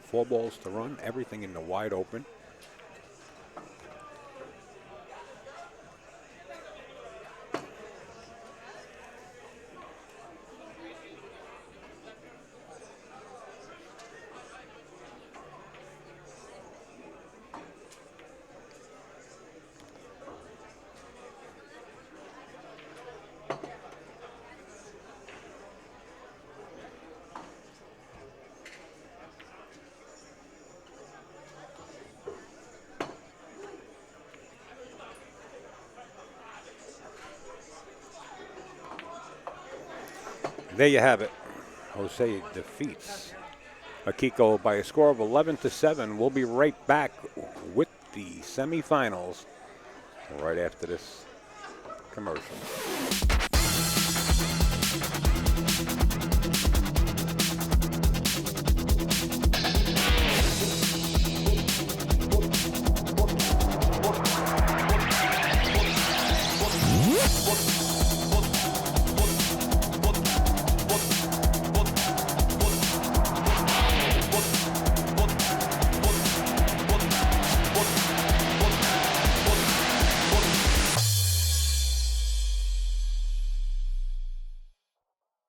4 balls to run, everything in the wide open. There you have it. Jose defeats Akiko by a score of 11-7. We'll be right back with the semifinals right after this commercial.